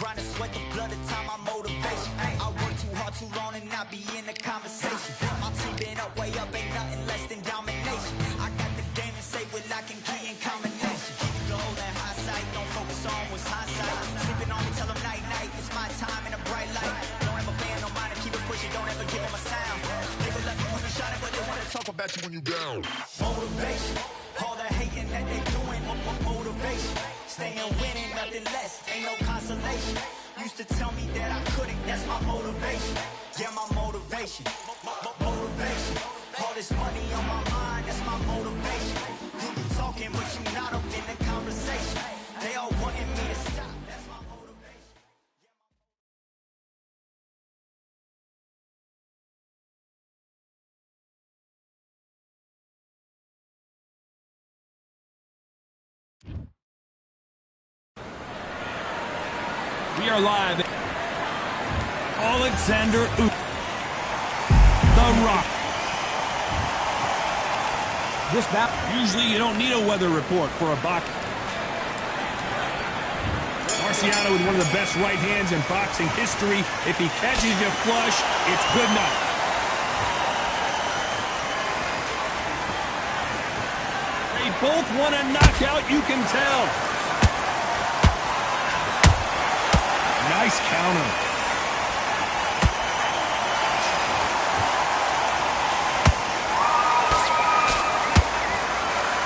grind and sweat the blood of time, my motivation. I work too hard too long and not be in the conversation. My team been up, way up, ain't nothing less than domination. I got the game and say with lock and key and combination. Keep the goal in hindsight, don't focus on what's hindsight. Sleeping on me, tell them night night, it's my time in a bright light. Don't ever ban no mind and keep it pushing, don't ever give them a sound. They will let me when you shot it, but they wanna talk about you when you down. Motivation, all the hating that they doing, motivation. Staying winning, nothing less, ain't no consolation. Used to tell me that I couldn't, that's my motivation. Yeah, my motivation, motivation. All this money on my mind, that's my motivation. You be talking, but you not up in the conversation. They all wanting me to stop, that's my motivation. We are live. Alexander The Rock. This bout, usually you don't need a weather report for a boxer. Marciano with one of the best right hands in boxing history. If he catches you flush, it's good enough. They both want a knockout, you can tell. Nice counter.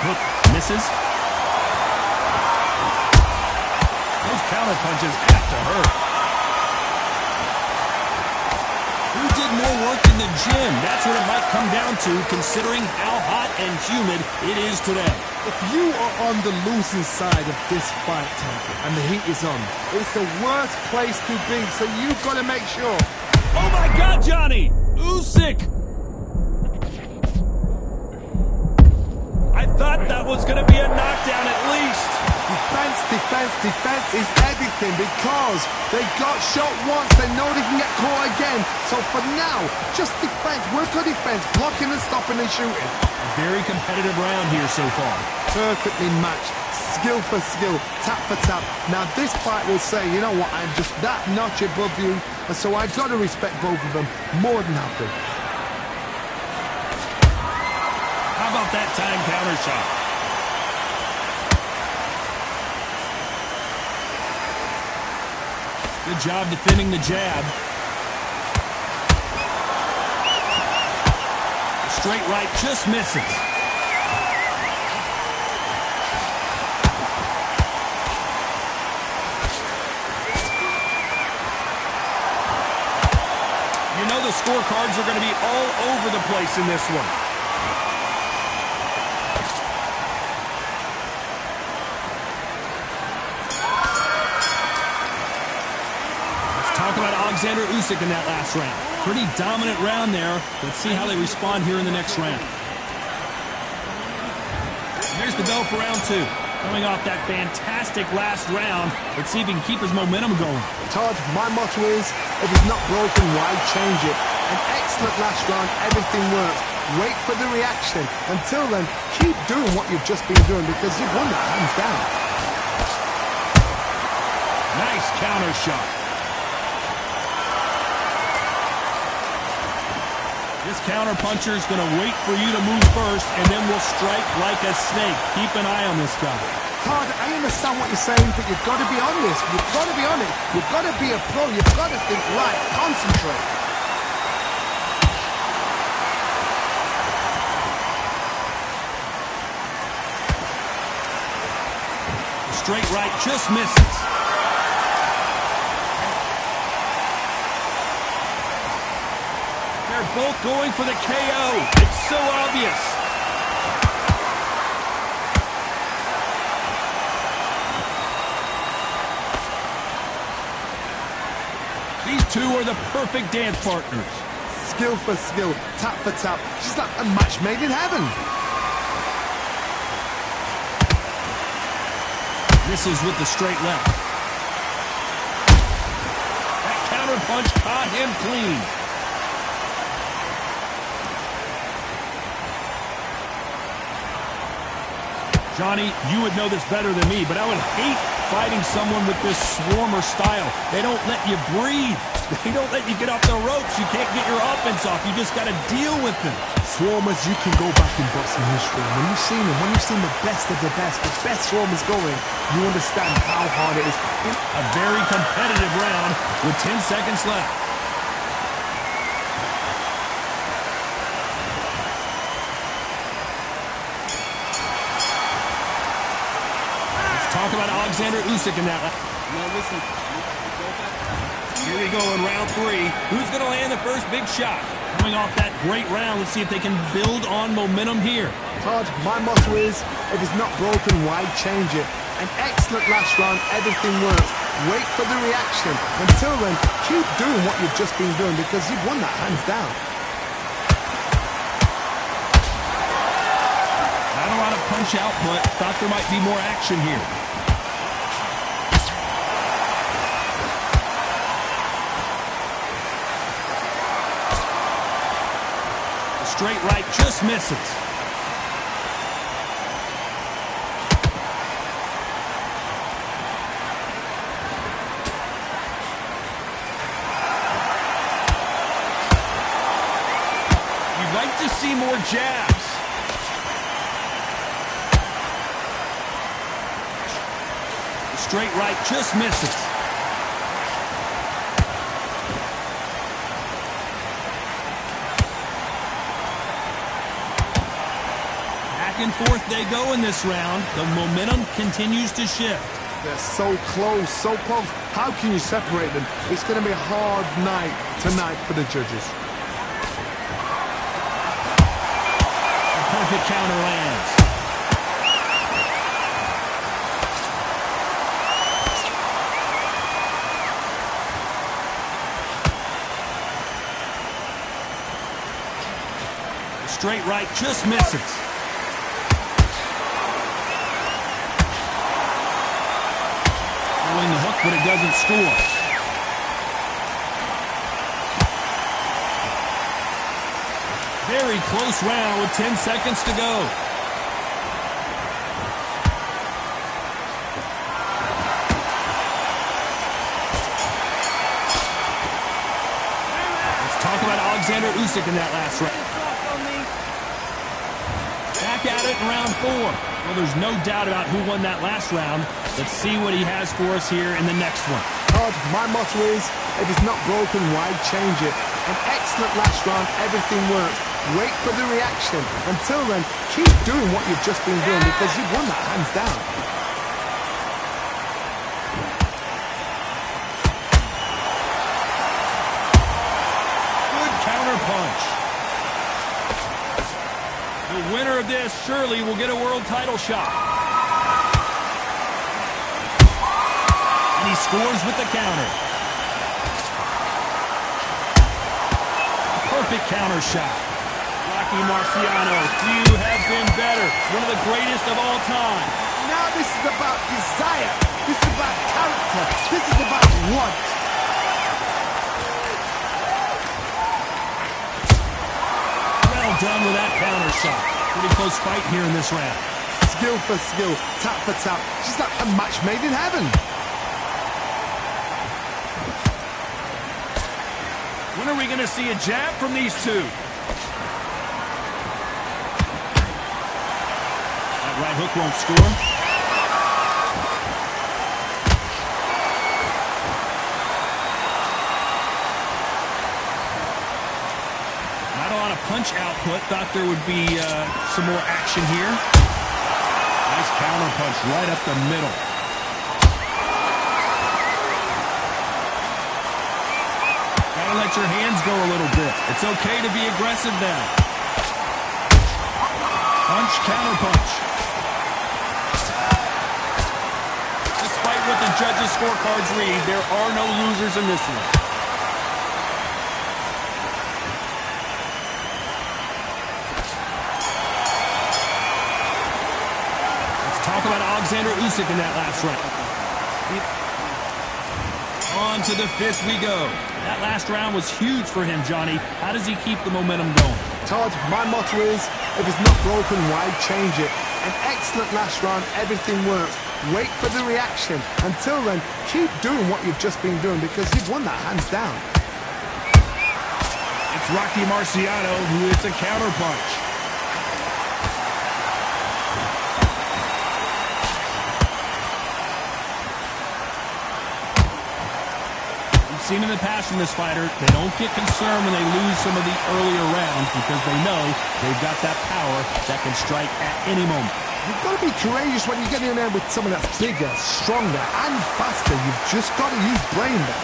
Hook misses. Those counter punches have to hurt. Who did more work in the gym? That's what it might come down to, considering how hot and humid it is today. If you are on the losing side of this fight, Temple, and the heat is on, it's the worst place to be, so you've got to make sure. Oh my God, Johnny! Usyk! I thought that was going to be a knockdown at least. Defense, defense, defense is everything because they got shot once, they know they can get caught again. So for now, just defense, work on defense, blocking and stopping and shooting. Very competitive round here so far. Perfectly matched, skill for skill, tap for tap. Now this fight will say, you know what, I'm just that notch above you, and so I've got to respect both of them more than happy. How about that time counter shot? Good job defending the jab. Straight right just misses. You know the scorecards are going to be all over the place in this one. Talk about Alexander Usyk in that last round. Pretty dominant round there. Let's see how they respond here in the next round. Here's the bell for round two. Coming off that fantastic last round, let's see if he can keep his momentum going. Todd, my motto is, if it's not broken, why change it? An excellent last round, everything works. Wait for the reaction. Until then, keep doing what you've just been doing because you've won that hands down. Nice counter shot. This counter-puncher is going to wait for you to move first, and then will strike like a snake. Keep an eye on this guy. Todd, I understand what you're saying, but you've got to be on this. You've got to be on it. You've got to be a pro. You've got to think right. Concentrate. Straight right just misses. They're both going for the KO. It's so obvious. These two are the perfect dance partners. Skill for skill, tap for tap. Just like a match made in heaven. Misses with the straight left. That counter punch caught him clean. Johnny, you would know this better than me, but I would hate fighting someone with this swarmer style. They don't let you breathe. They don't let you get off the ropes. You can't get your offense off. You just got to deal with them. Swarmers, you can go back in boxing history. When you've seen them, when you've seen the best of the best swarmers going, you understand how hard it is. A very competitive round with 10 seconds left. Let's talk about Alexander Usyk in that. Now listen. Here we go in round 3. Who's going to land the first big shot? Coming off that great round, let's see if they can build on momentum here. Todd, my motto is, if it's not broken, why change it? An excellent last round, everything works. Wait for the reaction. Until then, keep doing what you've just been doing because you've won that hands down. Not a lot of punch output. Thought there might be more action here. Straight right just misses. You'd like to see more jabs. Straight right just misses. Back and forth they go in this round. The momentum continues to shift. They're so close, so close. How can you separate them? It's going to be a hard night tonight for the judges. A perfect counter lands. The straight right just misses. The hook, but it doesn't score. Very close round with 10 seconds to go. Let's talk about Alexander Usyk in that last round. Back at it in round 4. Well, there's no doubt about who won that last round. Let's see what he has for us here in the next one. Todd, my motto is, if it's not broken, why change it? An excellent last round, everything works. Wait for the reaction. Until then, keep doing what you've just been doing because you've won that hands down. Good counter punch. The winner of this surely will get a world title shot. And he scores with the counter. Perfect counter shot. Rocky Marciano, few have been better. One of the greatest of all time. Now this is about desire. This is about character. This is about want. Well done with that counter shot. Pretty close fight here in this round. Skill for skill, tap for tap. She's like a match made in heaven. When are we going to see a jab from these two? That right hook won't score. Not a lot of punch output. Thought there would be some more action here. Nice counter punch right up the middle. Gotta let your hands go a little bit. It's okay to be aggressive now. Punch, counter punch. Despite what the judges' scorecards read, there are no losers in this one. Let's talk about Alexander Usyk in that last round. On to the 5th we go. That last round was huge for him, Johnny. How does he keep the momentum going? Todd, my motto is, if it's not broken, why change it? An excellent last round, everything works. wait for the reaction. Until then, keep doing what you've just been doing because you've won that hands down. It's Rocky Marciano who hits a counterpunch. We've seen in the past from this fighter, they don't get concerned when they lose some of the earlier rounds because they know they've got that power that can strike at any moment. You've got to be courageous when you get in there with someone that's bigger, stronger, and faster. You've just got to use brain there.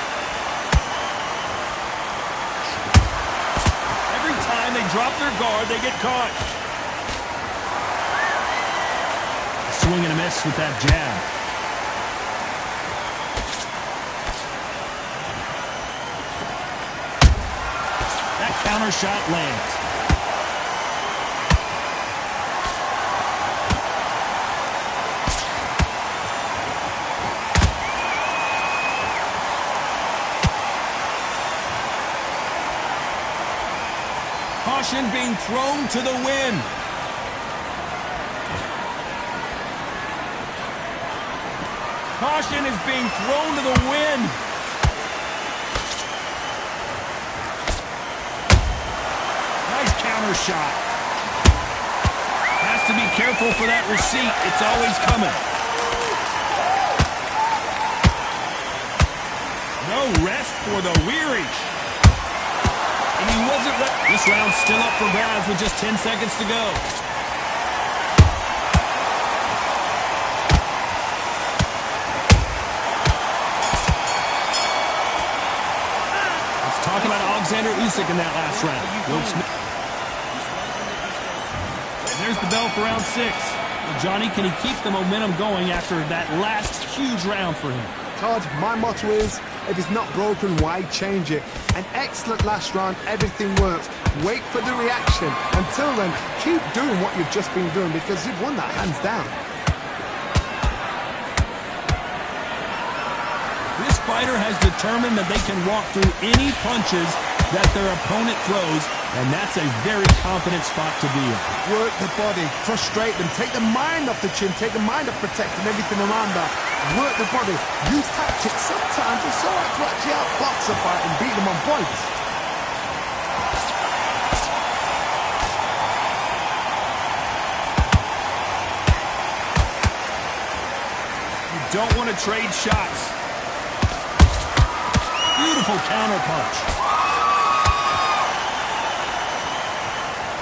Every time they drop their guard, they get caught. Swing and a miss with that jab. That counter shot lands. Caution being thrown to the wind. Caution is being thrown to the wind. Nice counter shot. Has to be careful for that receipt. It's always coming. No rest for the weary. And he wasn't ready. This round's still up for grabs with just 10 seconds to go. Let's talk about Alexander Usyk in that last round. And there's the bell for round 6. Well, Johnny, can he keep the momentum going after that last huge round for him? Todd, my motto is, if it's not broken, why change it? An excellent last round, everything works. Wait for the reaction. Until then, keep doing what you've just been doing because you've won that hands down. This fighter has determined that they can walk through any punches that their opponent throws, and that's a very confident spot to be in. Work the body, frustrate them, take the mind off the chin, take the mind off protecting everything around that. Work the body, use tactics. Sometimes it's all right to actually outbox a fight and beat them on points. You don't want to trade shots. Beautiful counter punch.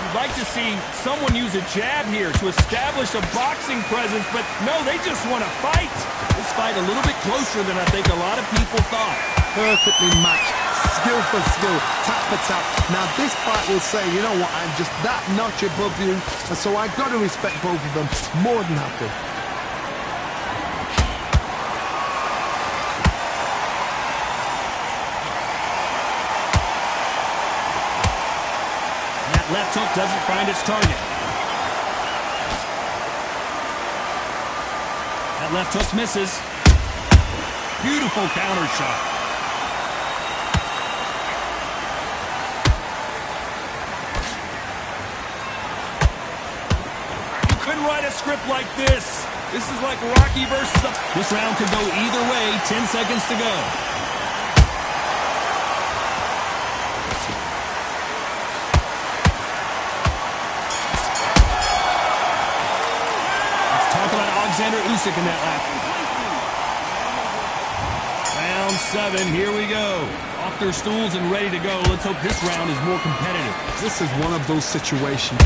You'd like to see someone use a jab here to establish a boxing presence, but no, they just want to fight. This fight a little bit closer than I think a lot of people thought. Perfectly matched, skill for skill, tap for tap. Now this fight will say, you know what, I'm just that notch above you, and so I've got to respect both of them more than happy. Left hook doesn't find its target. That left hook misses. Beautiful counter shot. You couldn't write a script like this. This is like Rocky versus... This round could go either way. 10 seconds to go. Alexander Usyk in that lap. Round 7, here we go. Off their stools and ready to go. Let's hope this round is more competitive. This is one of those situations.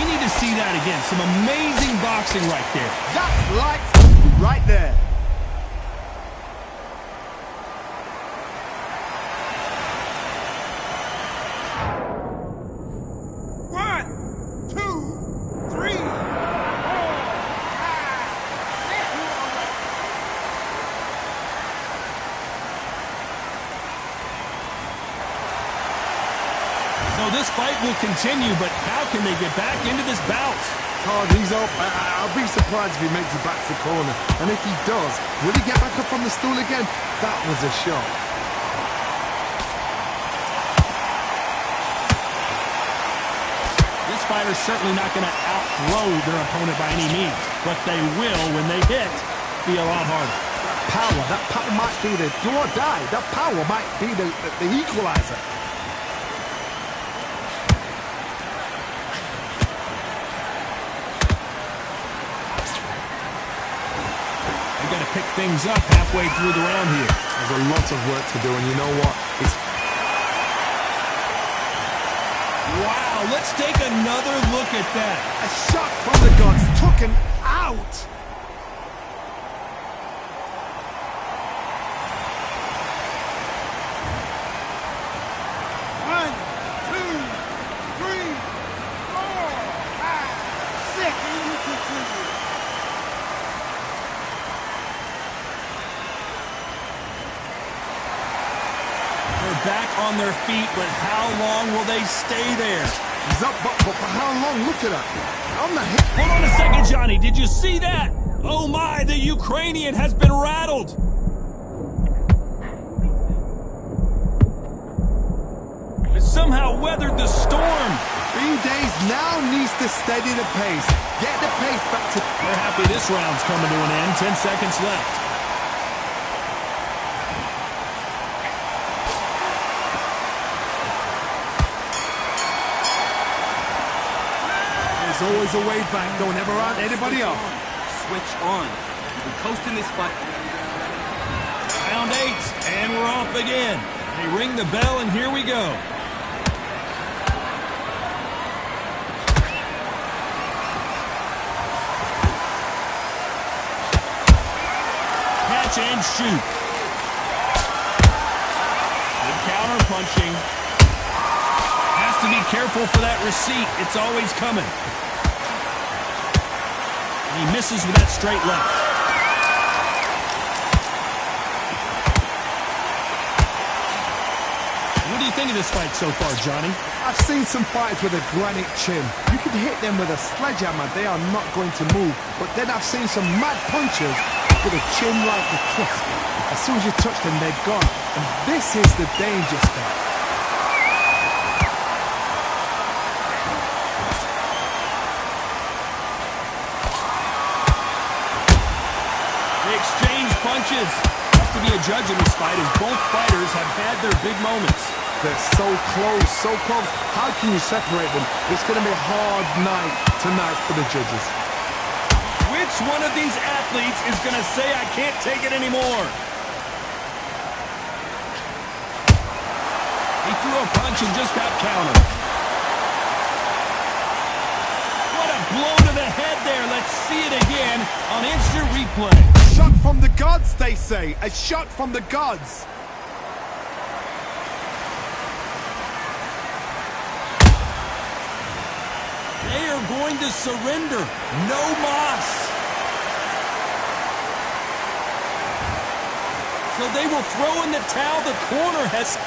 We need to see that again. Some amazing boxing right there. That's lights right there. So this fight will continue, but how can they get back into this bout? Todd, he's up. I'll be surprised if he makes it back to the corner. And if he does, will he get back up on the stool again? That was a shot. This fighter's certainly not going to outthrow their opponent by any means, but they will, when they hit, be a lot harder. That power might be the do or die. That power might be the equalizer. They've got to pick things up halfway through the round here. There's a lot of work to do, and you know what? Wow, let's take another look at that. A shot from the gods took him out. One, two, three, four, five, six. They're back on their feet, but how long will they stay there? He's up, but for how long? Look at that. On the hip. Hold on a second, Johnny. Did you see that? Oh my, the Ukrainian has been rattled. It somehow weathered the storm. Green Days now needs to steady the pace. Get the pace back to... They're happy this round's coming to an end. 10 seconds left. There's always a way back. Don't ever run anybody off. Switch on. We're coasting this fight. Round 8, and we're off again. They ring the bell, and here we go. Catch and shoot. Good counter punching. Has to be careful for that receipt. It's always coming. And he misses with that straight left. What do you think of this fight so far, Johnny? I've seen some fighters with a granite chin. You can hit them with a sledgehammer, they are not going to move. But then I've seen some mad punchers with a chin like a cliff. As soon as you touch them, they're gone. And this is the danger spot. They exchange punches. Tough to be a judge in this fight as both fighters have had their big moments. They're so close, so close. How can you separate them? It's going to be a hard night tonight for the judges. Which one of these athletes is going to say, I can't take it anymore? He threw a punch and just got countered. What a blow to the head there. Let's see it again on instant replay. Shot from the gods, they say. A shot from the gods. They are going to surrender. No mas. So they will throw in the towel. The corner has...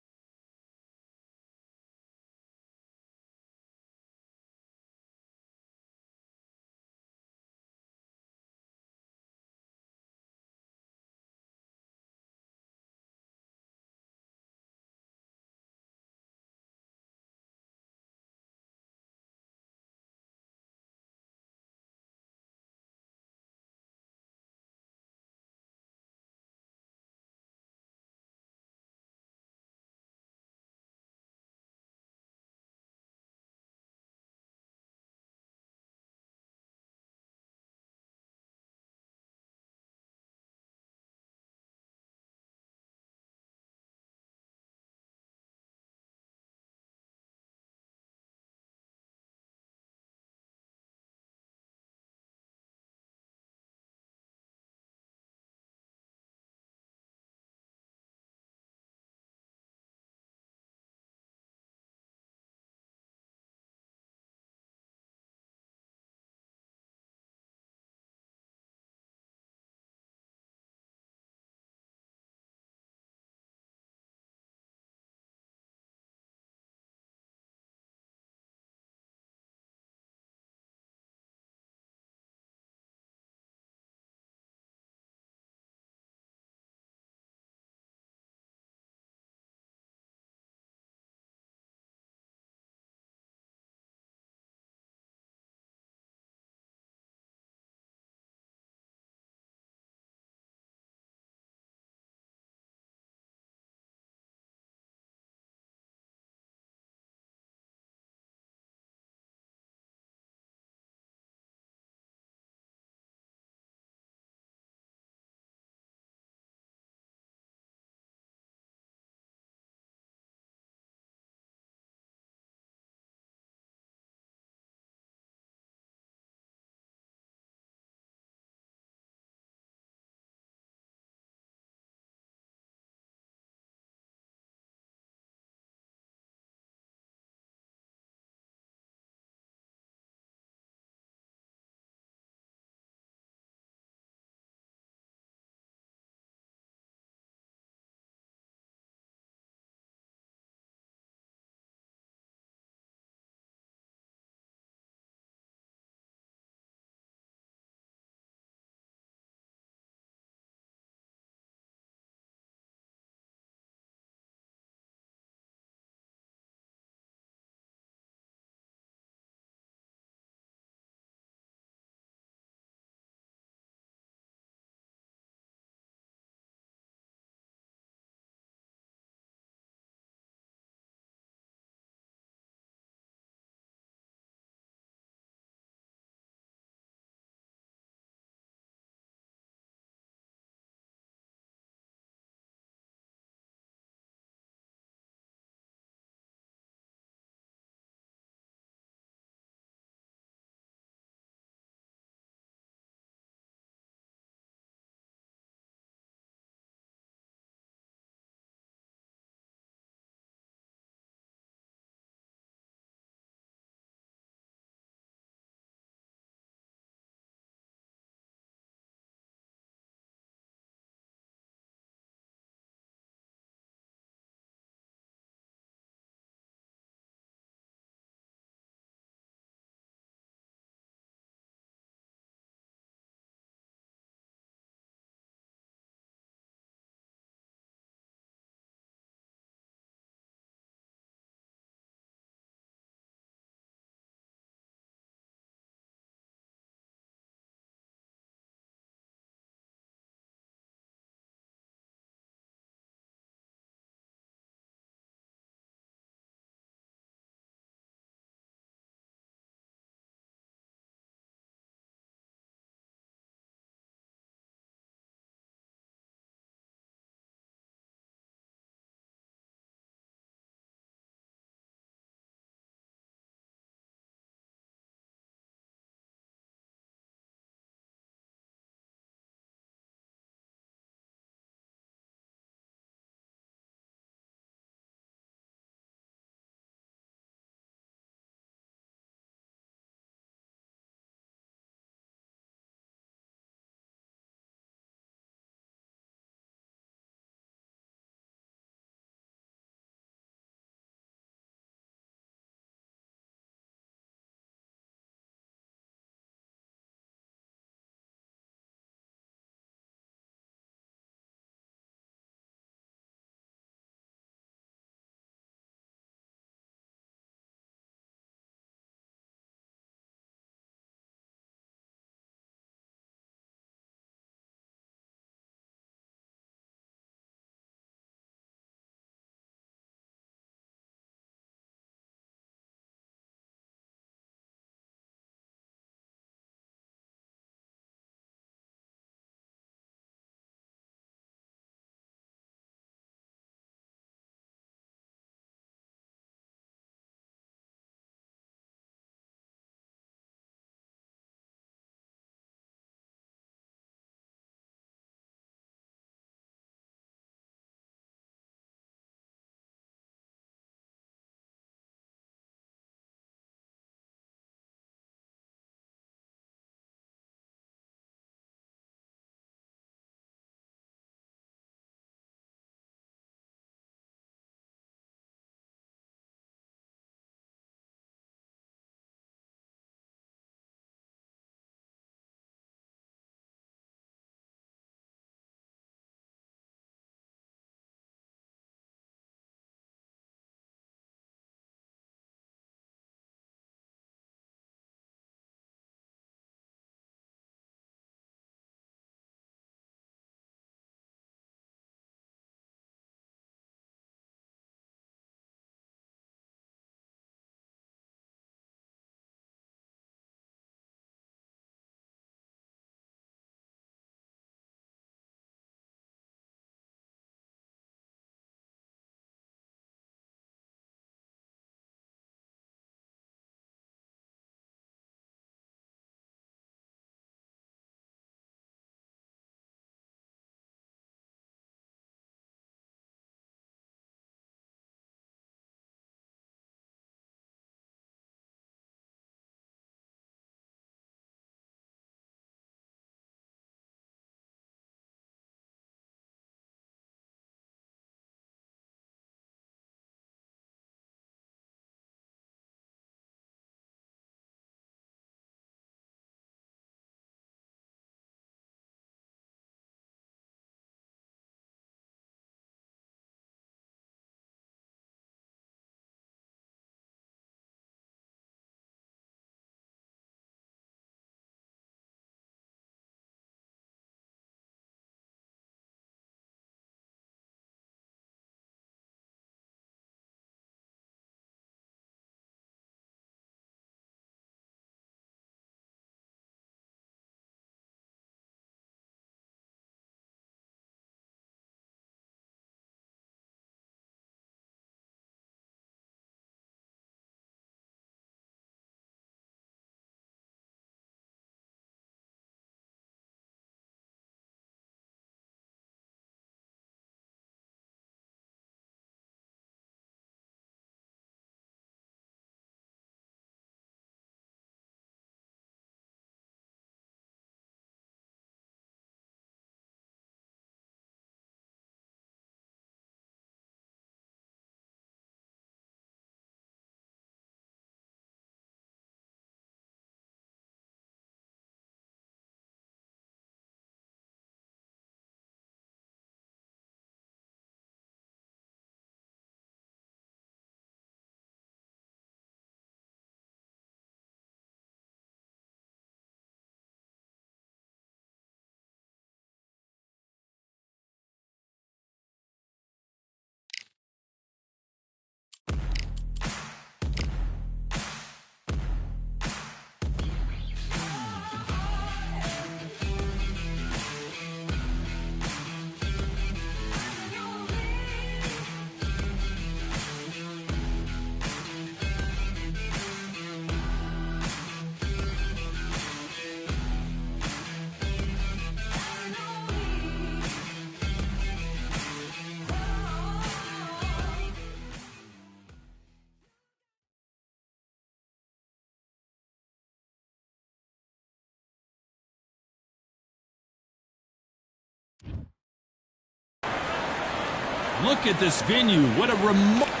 Look at this venue. What a remarkable...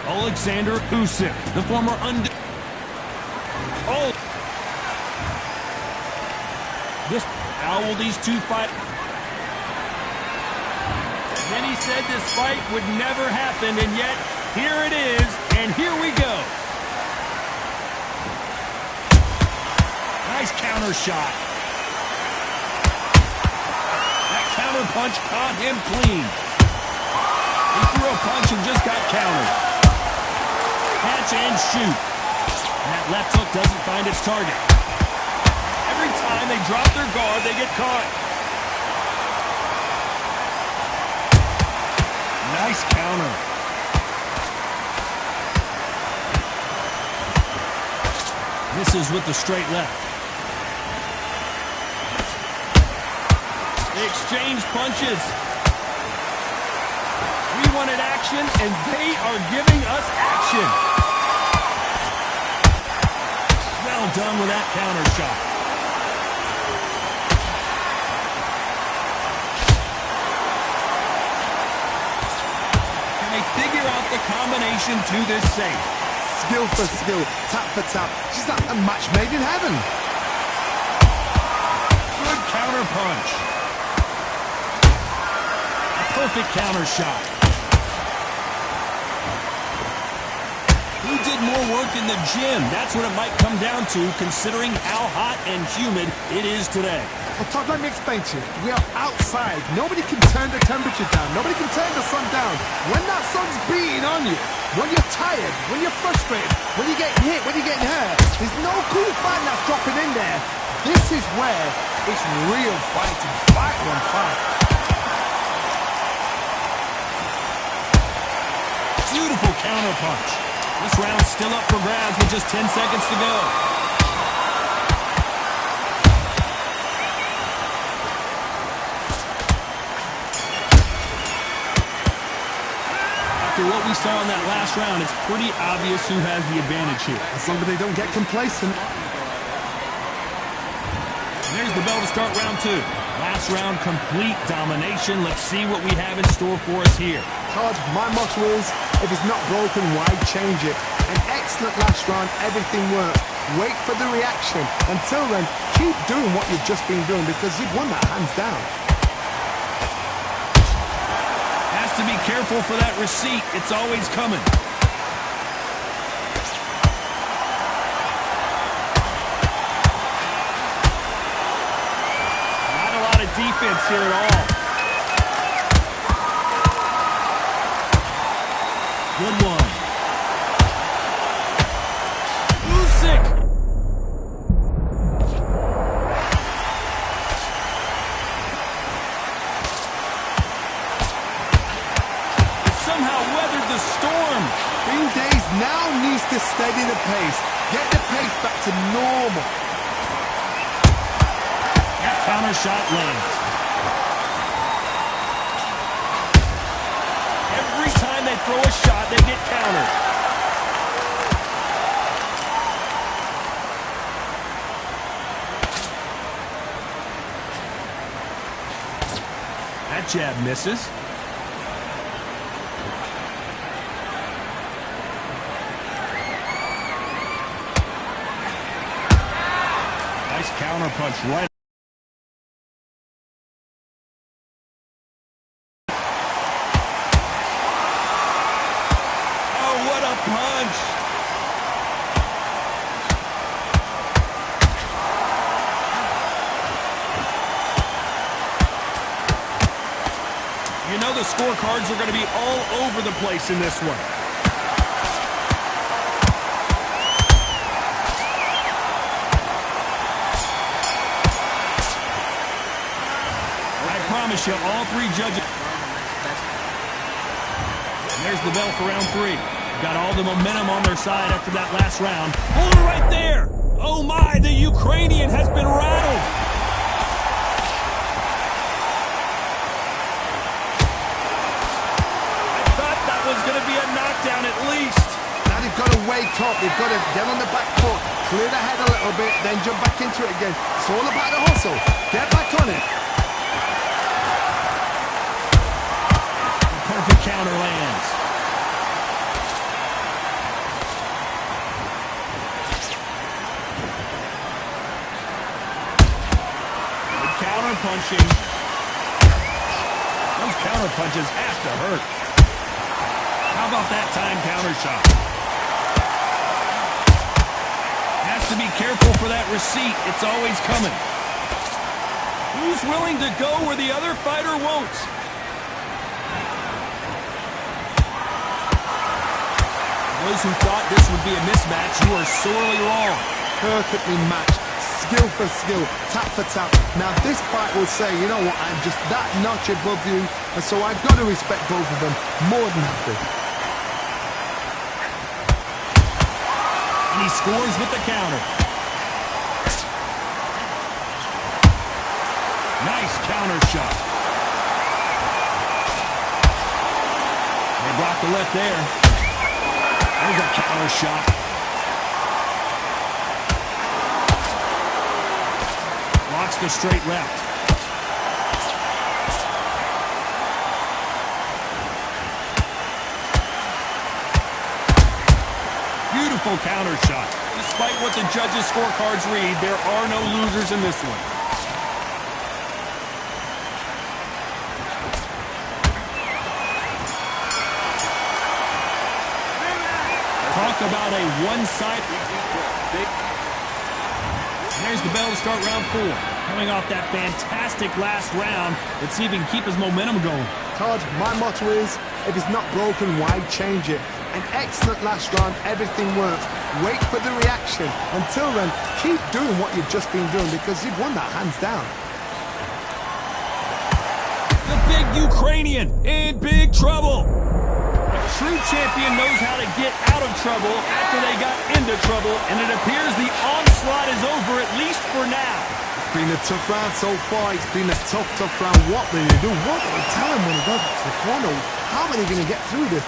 Alexander Usyk, the former Oh! How will these two fight? Then he said this fight would never happen, and yet here it is, and here we go. Nice counter shot. That counter punch caught him clean. He threw a punch and just got countered. Catch and shoot. And that left hook doesn't find its target. Every time they drop their guard, they get caught. Nice counter. Misses with the straight left. They exchange punches. We wanted action, and they are giving us action. Well done with that counter shot. Can they figure out the combination to this safe? Skill for skill, tap for tap. She's like a match made in heaven. Good counter punch. A perfect counter shot. Who did more work in the gym? That's what it might come down to, considering how hot and humid it is today. Well, Todd, let me explain to you. We are outside. Nobody can turn the temperature down. Nobody can turn the sun down. When that sun's beating on you, when you're tired, when you're frustrated, when you're getting hit, when you're getting hurt, there's no cool fan that's dropping in there. This is where it's real fighting. Fight on fight. Beautiful counter punch. This round's still up for grabs with just 10 seconds to go. After what we saw in that last round, it's pretty obvious who has the advantage here. As long as they don't get complacent. And there's the bell to start round two. Last round, complete domination. Let's see what we have in store for us here. Todd, my motto is, if it's not broken, why change it? An excellent last round, everything worked. Wait for the reaction. Until then, keep doing what you've just been doing because you've won that hands down. Has to be careful for that receipt. It's always coming. Not a lot of defense here at all. Good one. Usyk. Somehow weathered the storm. Green Days now needs to steady the pace. Get the pace back to normal. That counter shot lands. Every time they throw a shot, they get countered. That jab misses. Nice counter punch right. Oh, what a punch! You know the scorecards are going to be all over the place in this one. I promise you, all three judges... And there's the bell for round three. Got all the momentum on their side after that last round. Hold it right there! Oh my, the Ukrainian has been rattled! I thought that was going to be a knockdown at least. Now they've got to wake up. They've got to get on the back foot, clear the head a little bit, then jump back into it again. It's all about the hustle. Get back on it. Perfect counter lands. Good counter punching. Those counter punches have to hurt. How about that time counter shot? Has to be careful for that receipt. It's always coming. Who's willing to go where the other fighter won't? Those who thought this would be a mismatch, you are sorely wrong. Perfectly matched, skill for skill, tap for tap. Now this fight will say, you know what, I'm just that notch above you, and so I've got to respect both of them more than happy. And he scores with the counter. Nice counter shot. They blocked the left there. There's a counter shot. Blocks the straight left. Beautiful counter shot. Despite what the judges' scorecards read, there are no losers in this one. Talk about a one-sided. There's the bell to start round 4. Coming off that fantastic last round, let's see if he can keep his momentum going. Todd, my motto is, if it's not broken, why change it? An excellent last round, everything works. Wait for the reaction. Until then, keep doing what you've just been doing because you've won that hands down. The big Ukrainian in big trouble. True champion knows how to get out of trouble after they got into trouble, and it appears the onslaught is over, at least for now. It's been a tough round so far. It's been a tough round. What will you do? What will you tell him when he goes back to the corner? How are they going to get through this?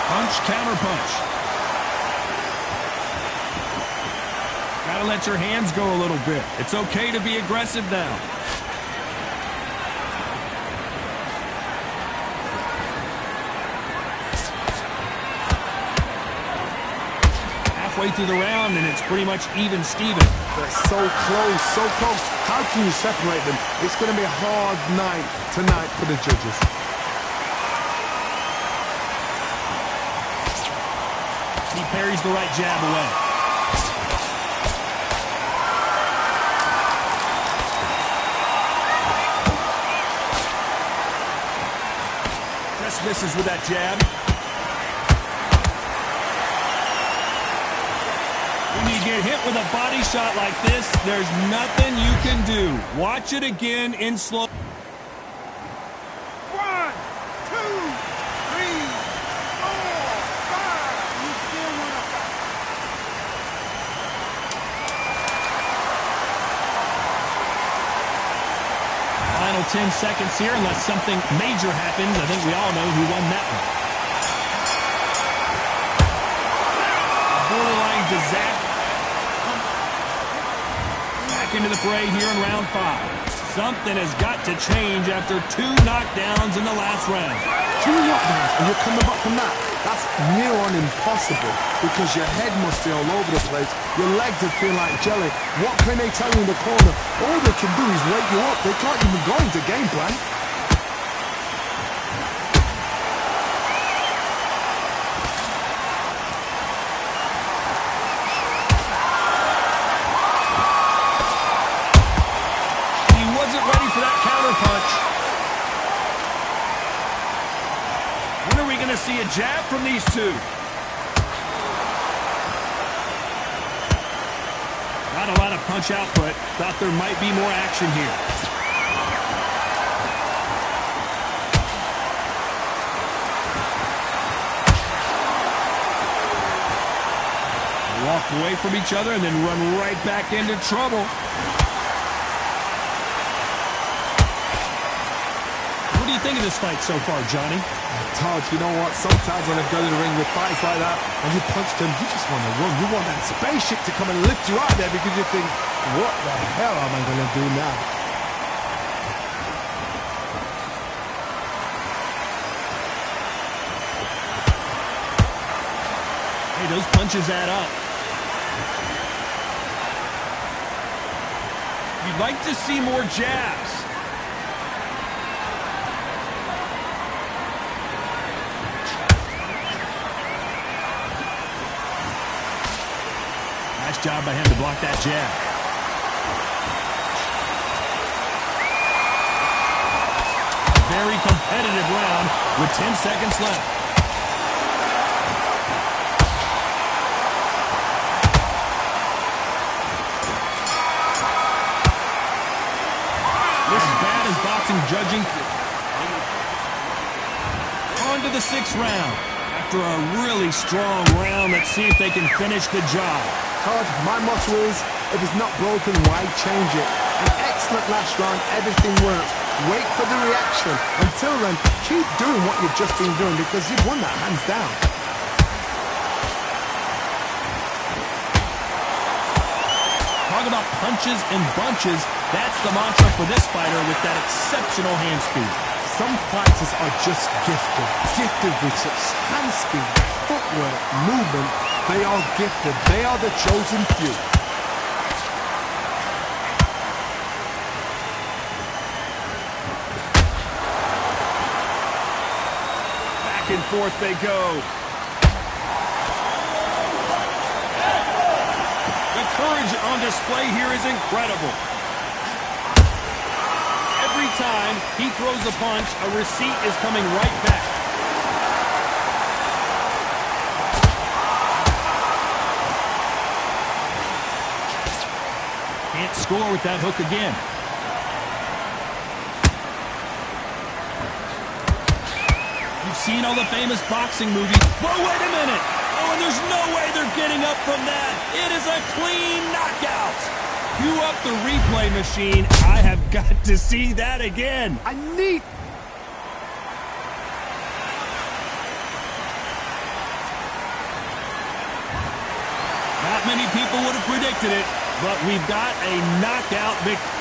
Punch, counter punch. Gotta let your hands go a little bit. It's okay to be aggressive now. Halfway through the round, and it's pretty much even Steven. They're so close, so close. How can you separate them? It's going to be a hard night tonight for the judges. He parries the right jab away. Just misses with that jab. When you get hit with a body shot like this, there's nothing you can do. Watch it again in slow. 1, 2, 3, 4, 5. You still want to fight? Final 10 seconds here, unless something major happens. I think we all know who won that one. A borderline disaster. Back into the fray here in round 5. Something has got to change after 2 knockdowns in the last round. 2 knockdowns and you're coming back from that. That's near on impossible because your head must be all over the place. Your legs will feel like jelly. What can they tell you in the corner? All they can do is wake you up. They can't even go into game plan. He wasn't ready for that counter punch. When are we going to see a jab from these two? Not a lot of punch output. Thought there might be more action here. They walk away from each other and then run right back into trouble. do you think of this fight so far, Johnny? Todd, you know what? Sometimes when I go to the ring with fights like that and you punch them, you just want to run. You want that spaceship to come and lift you out there because you think, what the hell am I going to do now? Hey, those punches add up. You'd like to see more jabs. Nice job by him to block that jab. A very competitive round with 10 seconds left. This is bad as boxing judging. On to the 6th round. After a really strong round, let's see if they can finish the job. Todd, my motto is, if it's not broken, why change it? An excellent last round, everything works. Wait for the reaction. Until then, keep doing what you've just been doing because you've won that hands down. Talk about punches and bunches. That's the mantra for this fighter with that exceptional hand speed. Some fighters are just gifted with such hand speed, footwork, movement. They are gifted. They are the chosen few. Back and forth they go. The courage on display here is incredible. Every time he throws a punch, a receipt is coming right back. Can't score with that hook again. You've seen all the famous boxing movies. Whoa, wait a minute! Oh, and there's no way they're getting up from that. It is a clean knockout. Cue up the replay machine. I have got to see that again. I need... Not many people would have predicted it, but we've got a knockout victory.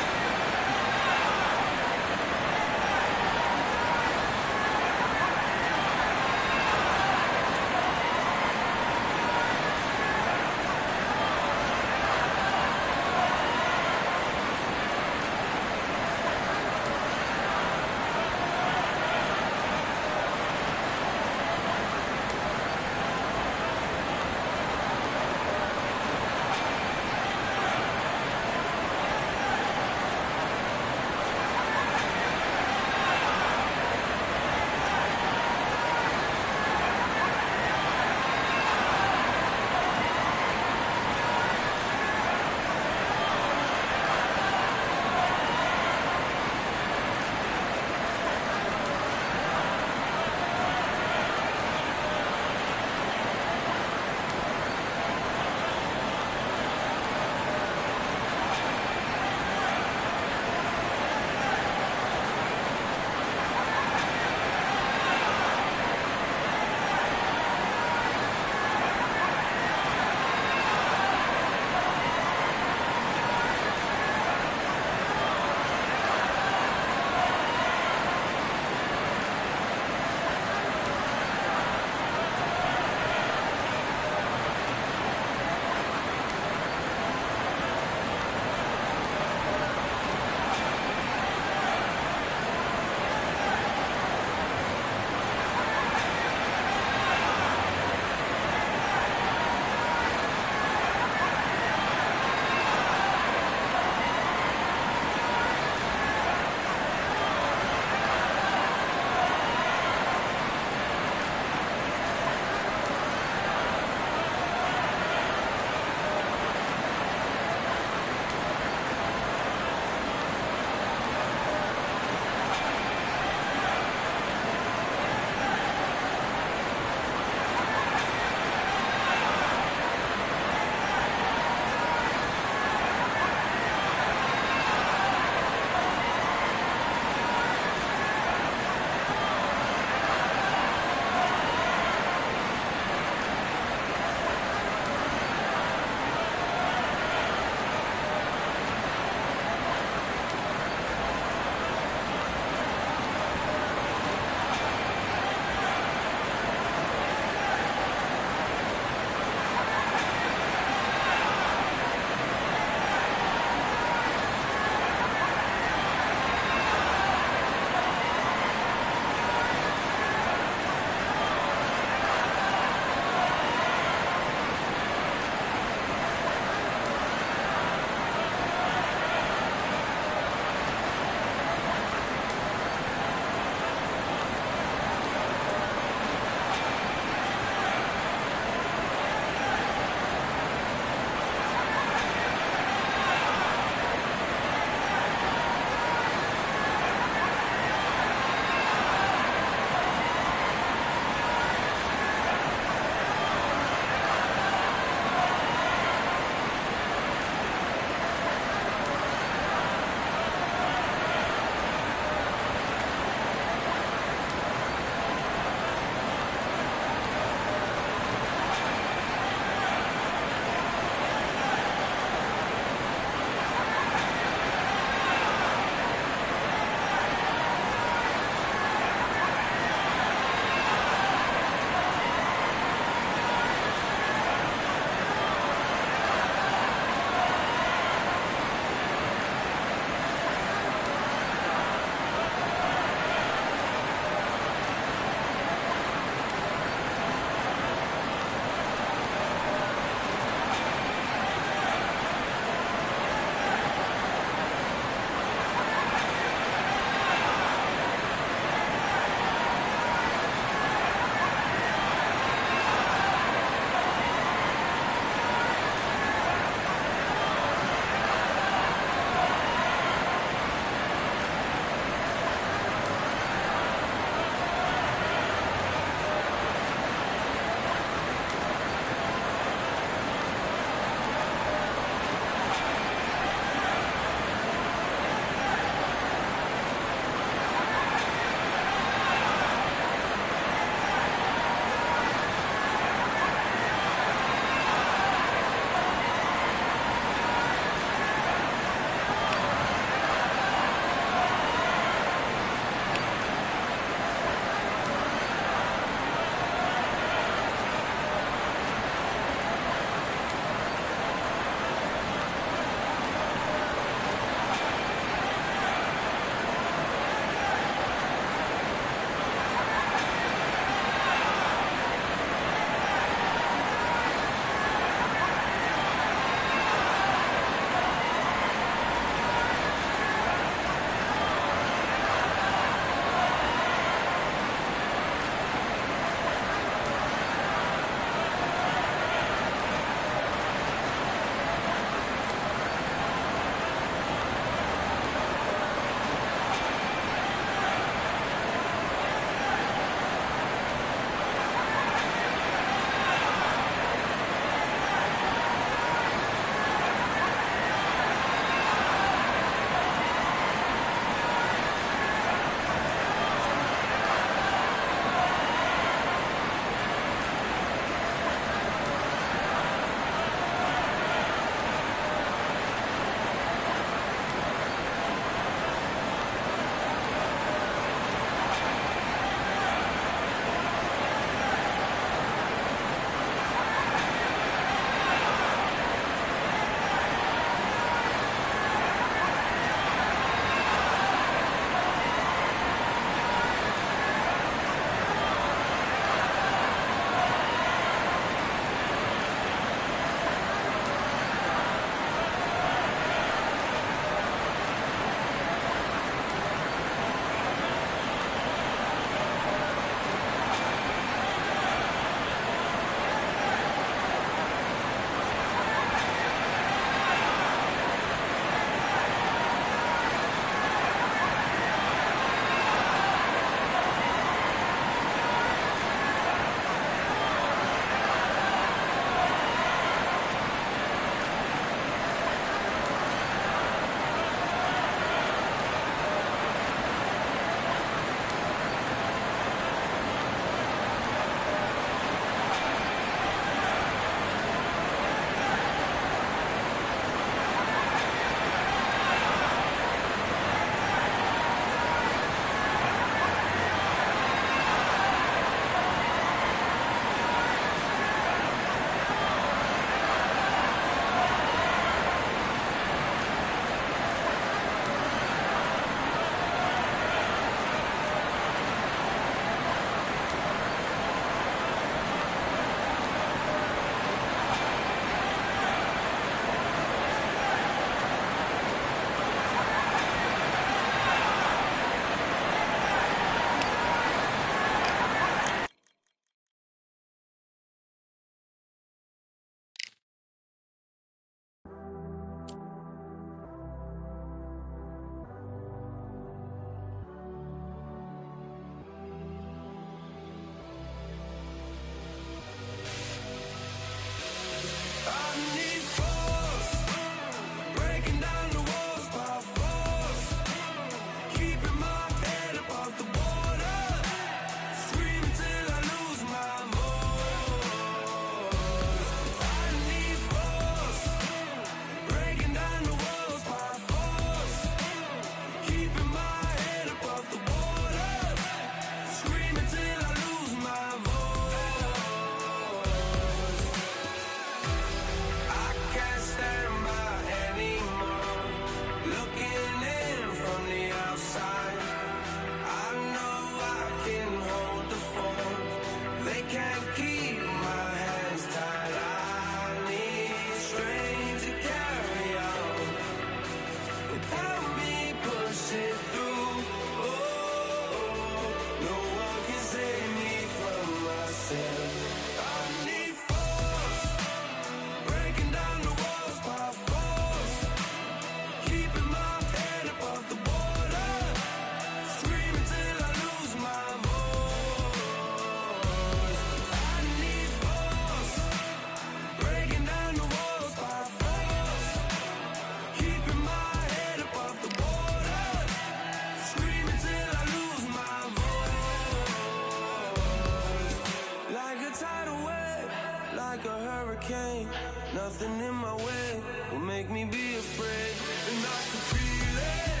hurricane. Nothing in my way will make me be afraid. And I can feel it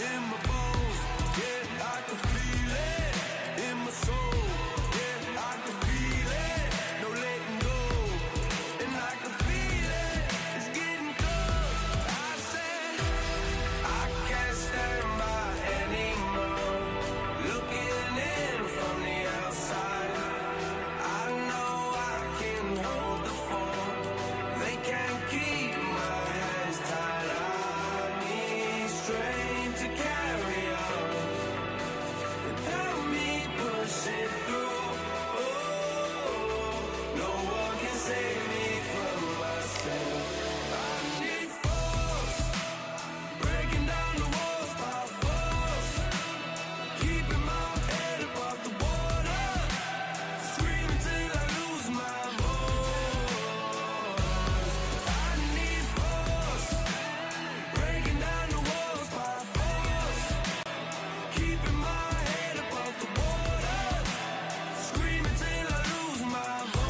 in my bones. Yeah, I can feel it in my soul. Yeah, I can feel it, no letting go. And I can feel it, it's getting close. I said I can't stand by anymore. Looking in from the outside, I know I can hold the phone. They can't keep my hands tied. I need strength to carry on without me pushing through. Oh, no one can save me from myself. I need force, breaking down the walls by force, keeping my head above the water, screaming till I lose my voice. I need force, breaking down the walls by force, keeping my head above the water, screaming till I lose my voice.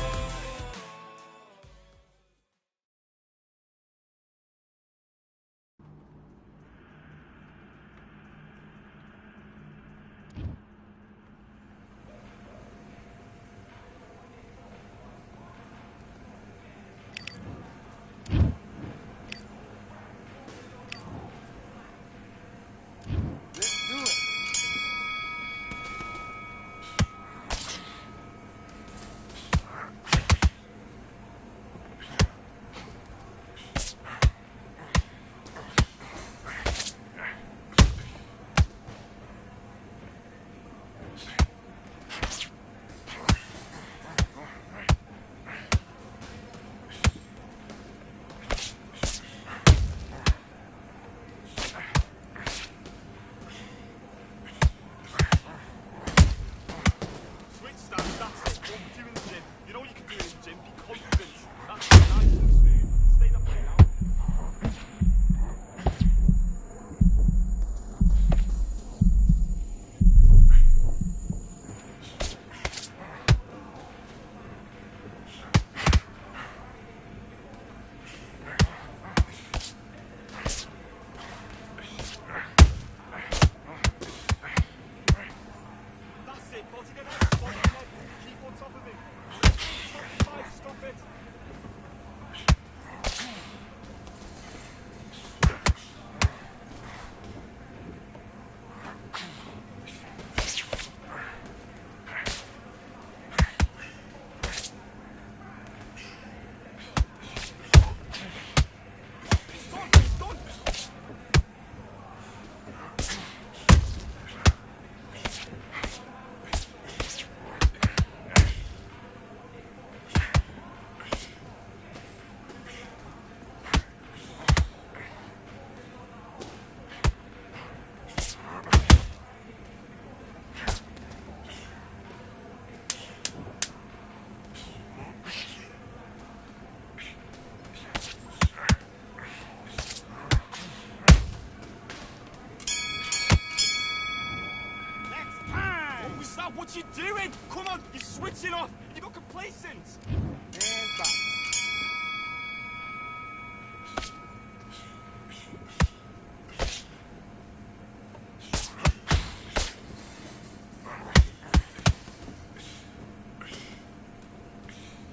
Let's do it. Switch stance, that's it. What we do in the gym. You know you can do it in the gym. Be confident. That's the smooth. Stay that way now. That's it. Body the head. Body the head. Keep on top of it. 25, stop it. It's done. Oh, stop what you doing? Come on, you're switching off. You got complacent. And back.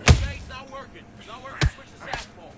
Okay, it's not working. It's not working. Switch to southpaw.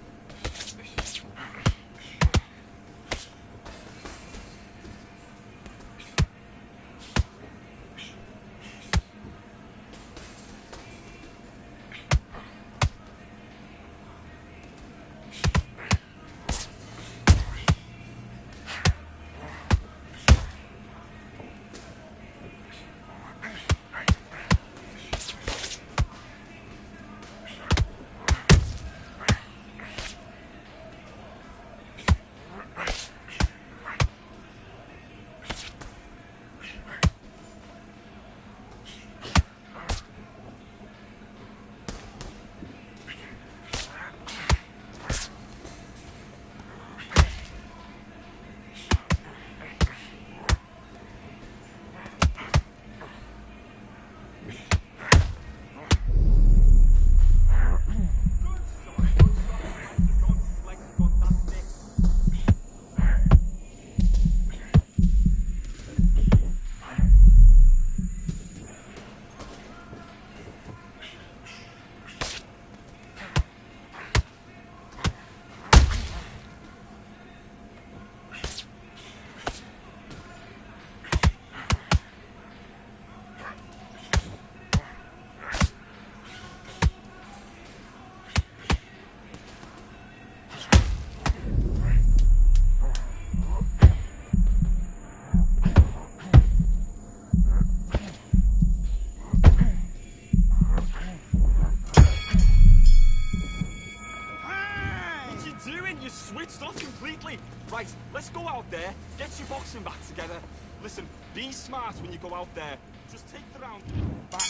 switched off completely. Right, let's go out there, get your boxing back together. Listen, be smart when you go out there. Just take the round back.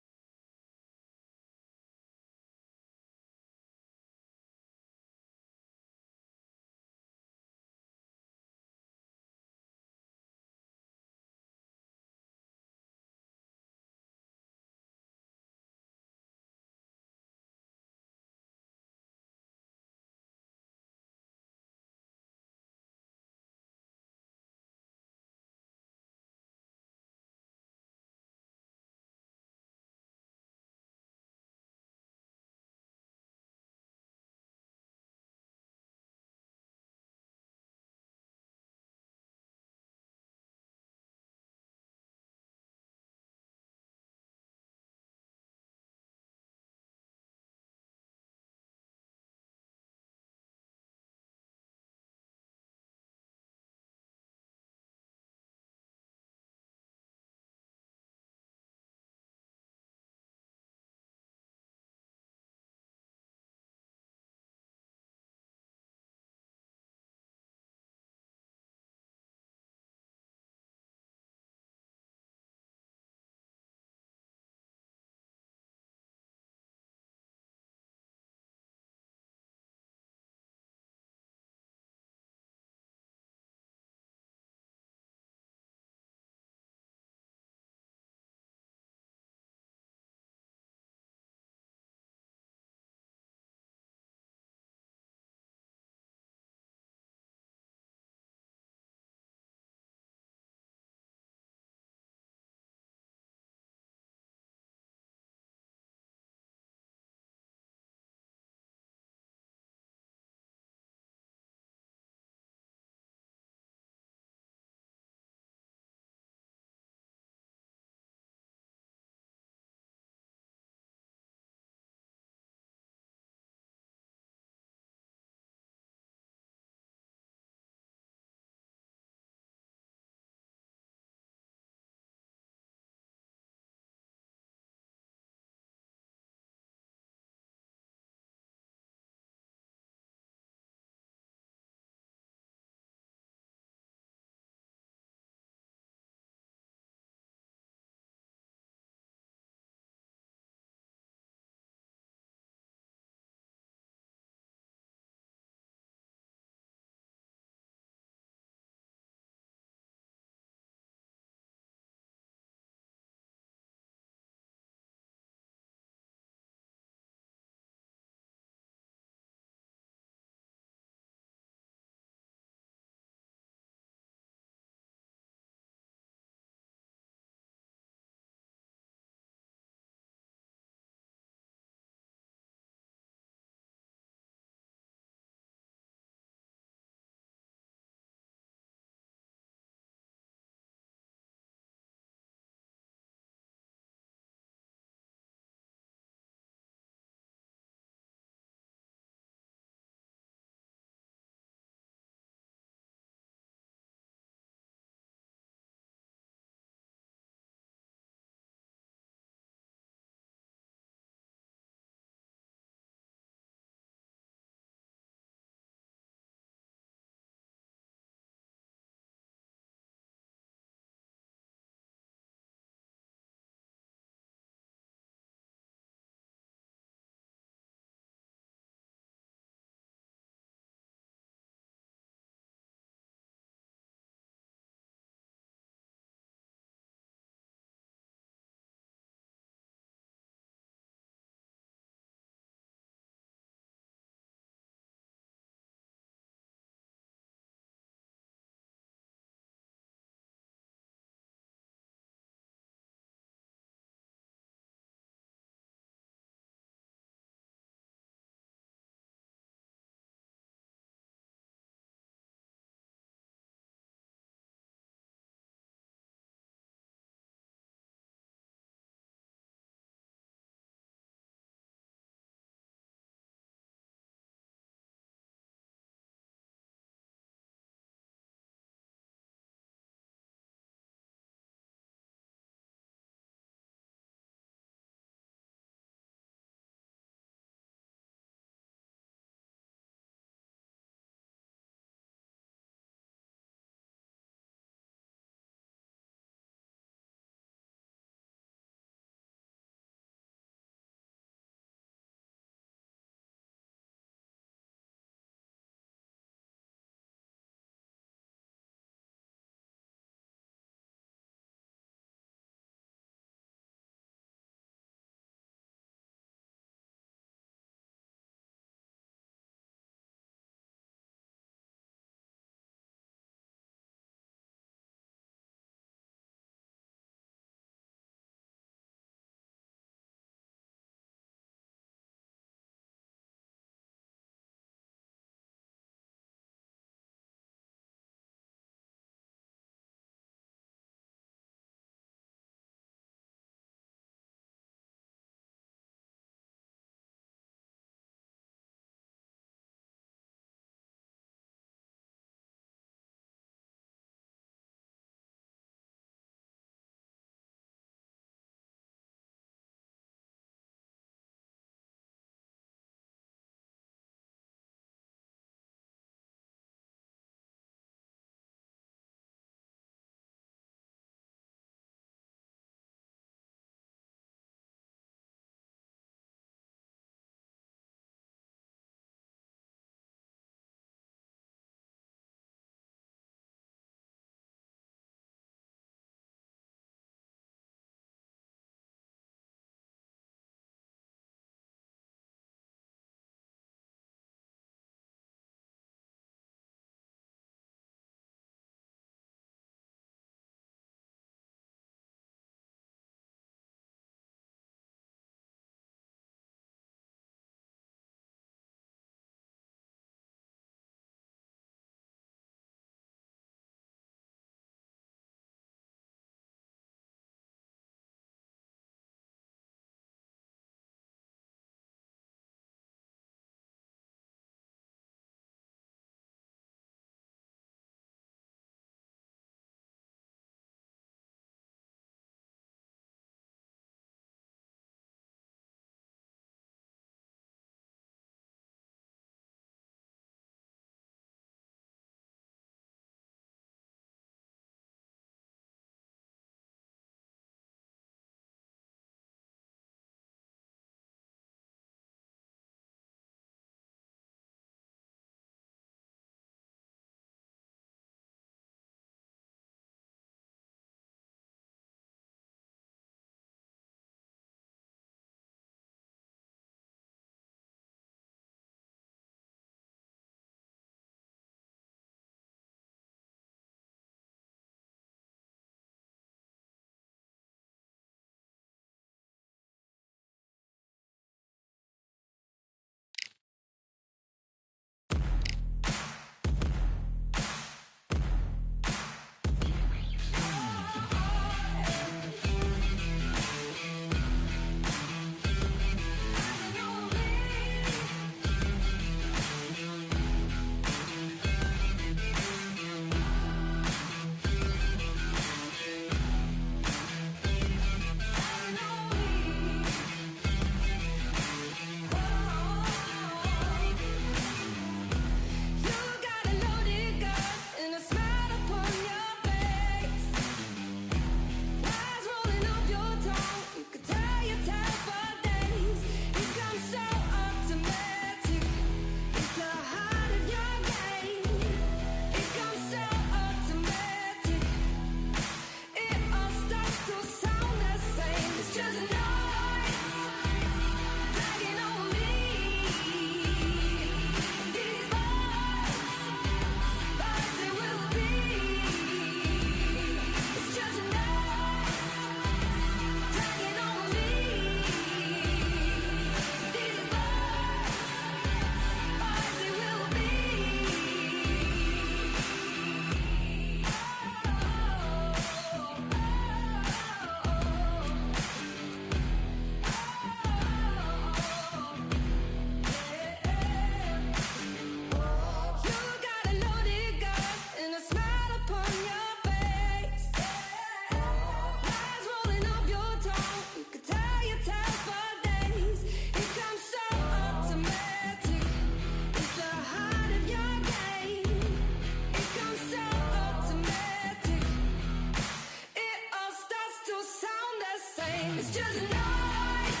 just noise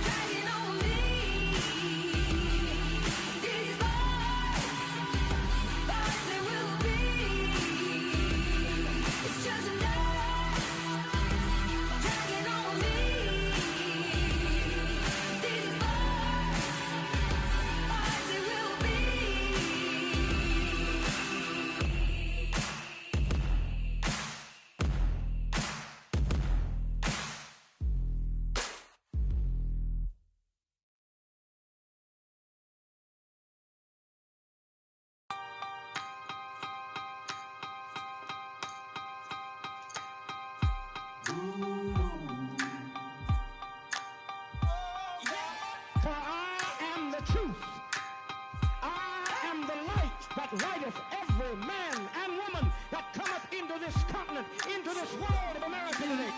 dragging on me. These boys they will be. It's just noise dragging on me. These boys they will be. For I am the truth. I am the light that lighteth every man and woman that cometh into this continent, into this world of America today.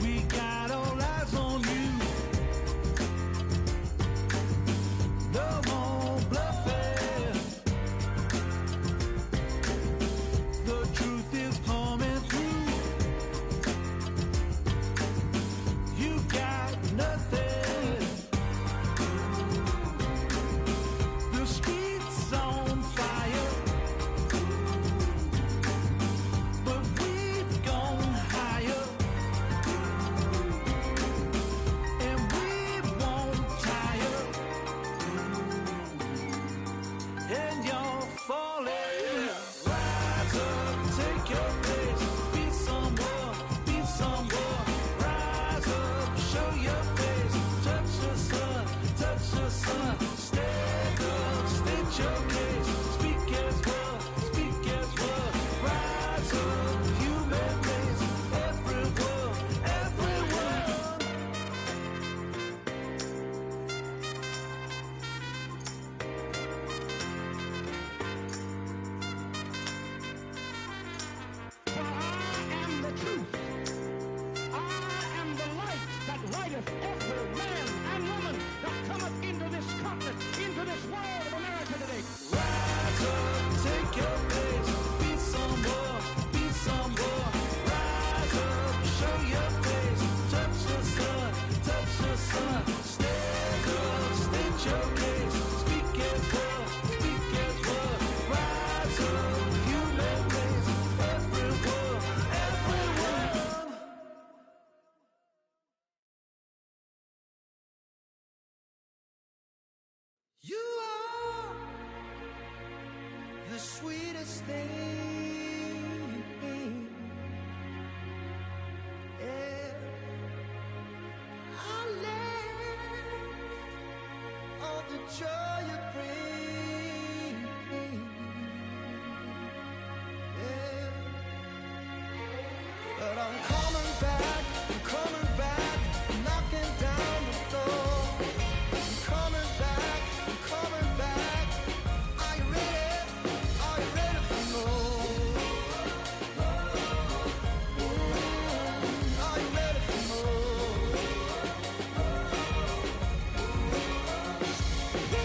We got all eyes on you. No more bluffing. The truth is coming through. You got nothing. The streets on fire, but we've gone higher. And we won't tire. And you're falling. Rise up, take your place. Be someone, rise up, show your face. Touch the sun, stand up, state your case. Speak as word, rise up, human race. Everyone. For I am the truth. I am the light that lighteth every man and woman that cometh into this continent, into this world of America today. Rise up, take your place. Be someone, rise up, show your face. Touch the sun, stand up, state your case. Speak as word, rise up, human race. Everyone. You are the sweetest thing. Yeah. I live all the joy you bring. Yeah. But I'm coming back, knocking down the door. I'm coming back. Are you ready for more? Are you ready for more? The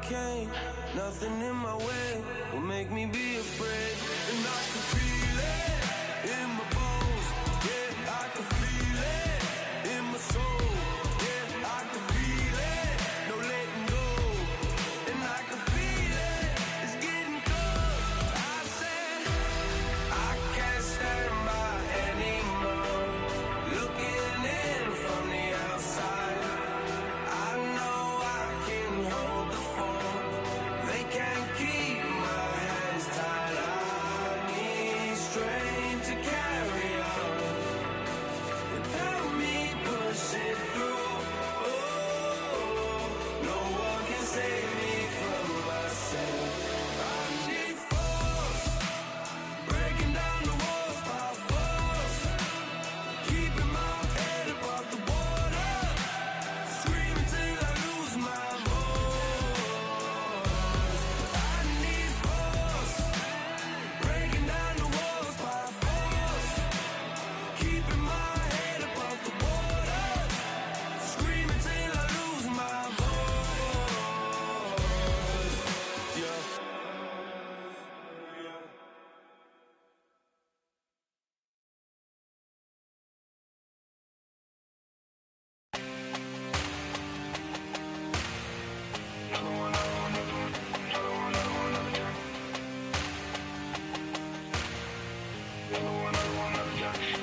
hurricane. Nothing in my way will make me be afraid. And I can feel it in my bones. Yeah, I can feel it in my soul. Yeah, I can feel it, no letting go. And I can feel it, it's getting close. I said, I can't stand by anymore. Looking in from the outside, I know I can hold the phone. They can't keep my hands tied. I need strength to carry on without me pushing through. Oh, no one can save me from myself. I need force, breaking down the walls by force, keeping my head above the water, screaming till I lose my voice. I need force, breaking down the walls by force, keeping my head above the water, screaming till I lose my voice. Yeah.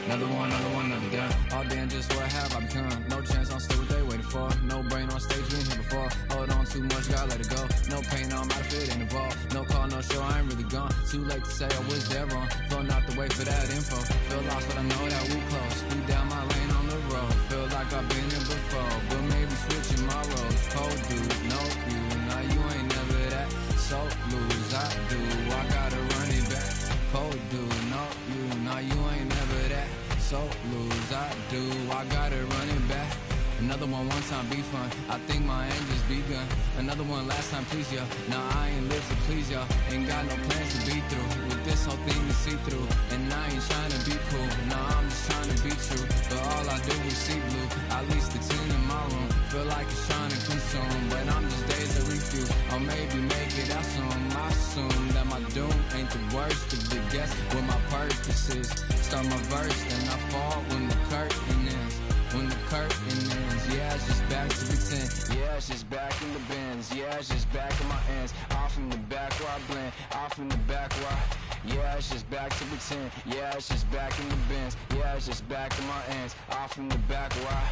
Another day. All day and just what have I become? No chance, I'm still what they waiting for. No brain on stage, been here before. Hold on too much, gotta let it go. No pain, I'm out of it, ain't involved. No call, no show, I ain't really gone. Too late to say I was there wrong. Flown out the way for that info. Feel lost, but I know that we close. Speed down my lane on the road. Feel like I've been here before, but maybe switching my roles. Cold dude, no you, now you ain't never that. So lose, I do, I gotta run it back. Cold dude, no you, now you ain't never that. So lose, I do, I gotta run it back. Another one time be fun, I think my aim just begun. Another one last time please ya. Now I ain't live to please y'all. Ain't got no plans to be through with this whole thing to see through. And I ain't trying to be cool, nah I'm just trying to be true. But all I do is see blue, at least the 10 in my room. Feel like it's trying to consume, but I'm just days to refuse. Or maybe make it out soon. I assume that my doom ain't the worst of the guess what my purpose is. Start my verse, then I fall when the curtain ends. When the curtain ends, yeah, it's just back to pretend. Yeah, it's just back in the bins. Yeah, it's just back in my ends. Off in the back where I blend. Off in the back where I... Yeah, it's just back to pretend. Yeah, it's just back in the bins. Yeah, it's just back in my ends. Off in the back where I...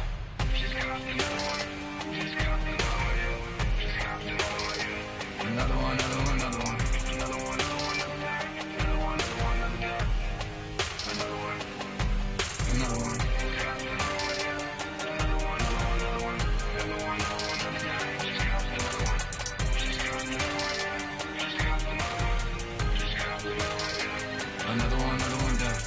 Another one, another one, another one. Another one, another one, another one. Another one, another one, another one. Another one. Another one. Another one, another one down.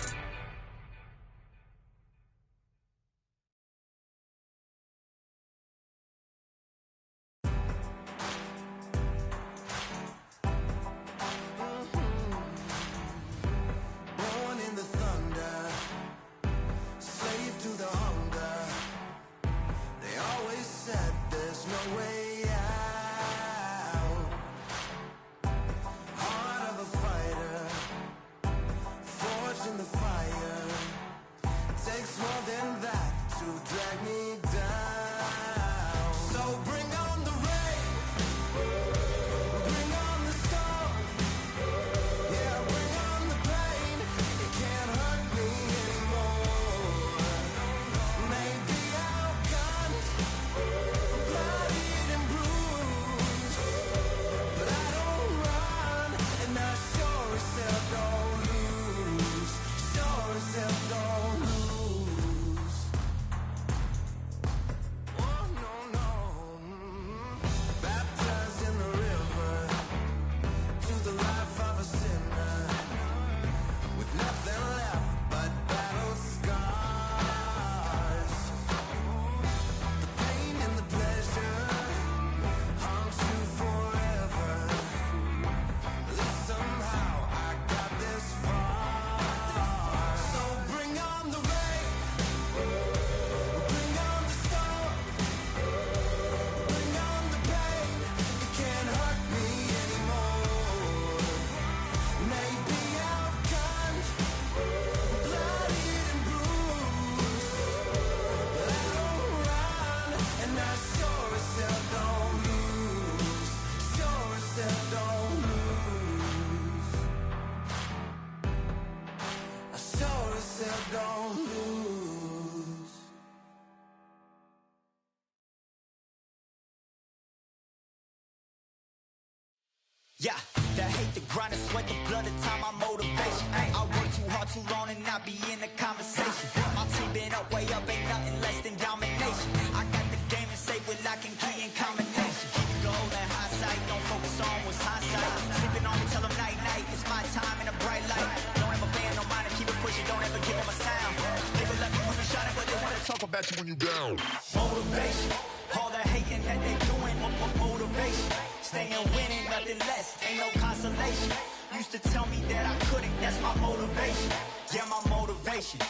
Yeah, that hate, the grind, the sweat, the blood, the time, my motivation. Ay, I work too hard, too long, and not be in the conversation. My team been up, way up, ain't nothing less than domination. I got the game and say with lock and key and combination. Keep it goal and hindsight, don't focus on what's hindsight. Sleeping on me, tell them night, night, it's my time in a bright light. Don't ever band, no mind, and keep it pushing, don't ever give them a sound. Nigga let me put me shining, but they wanna talk about you when you down. Motivation, all the hating that they doing, motivation. Staying winning, nothing less, ain't no consolation. Used to tell me that I couldn't, that's my motivation. Yeah, my motivation,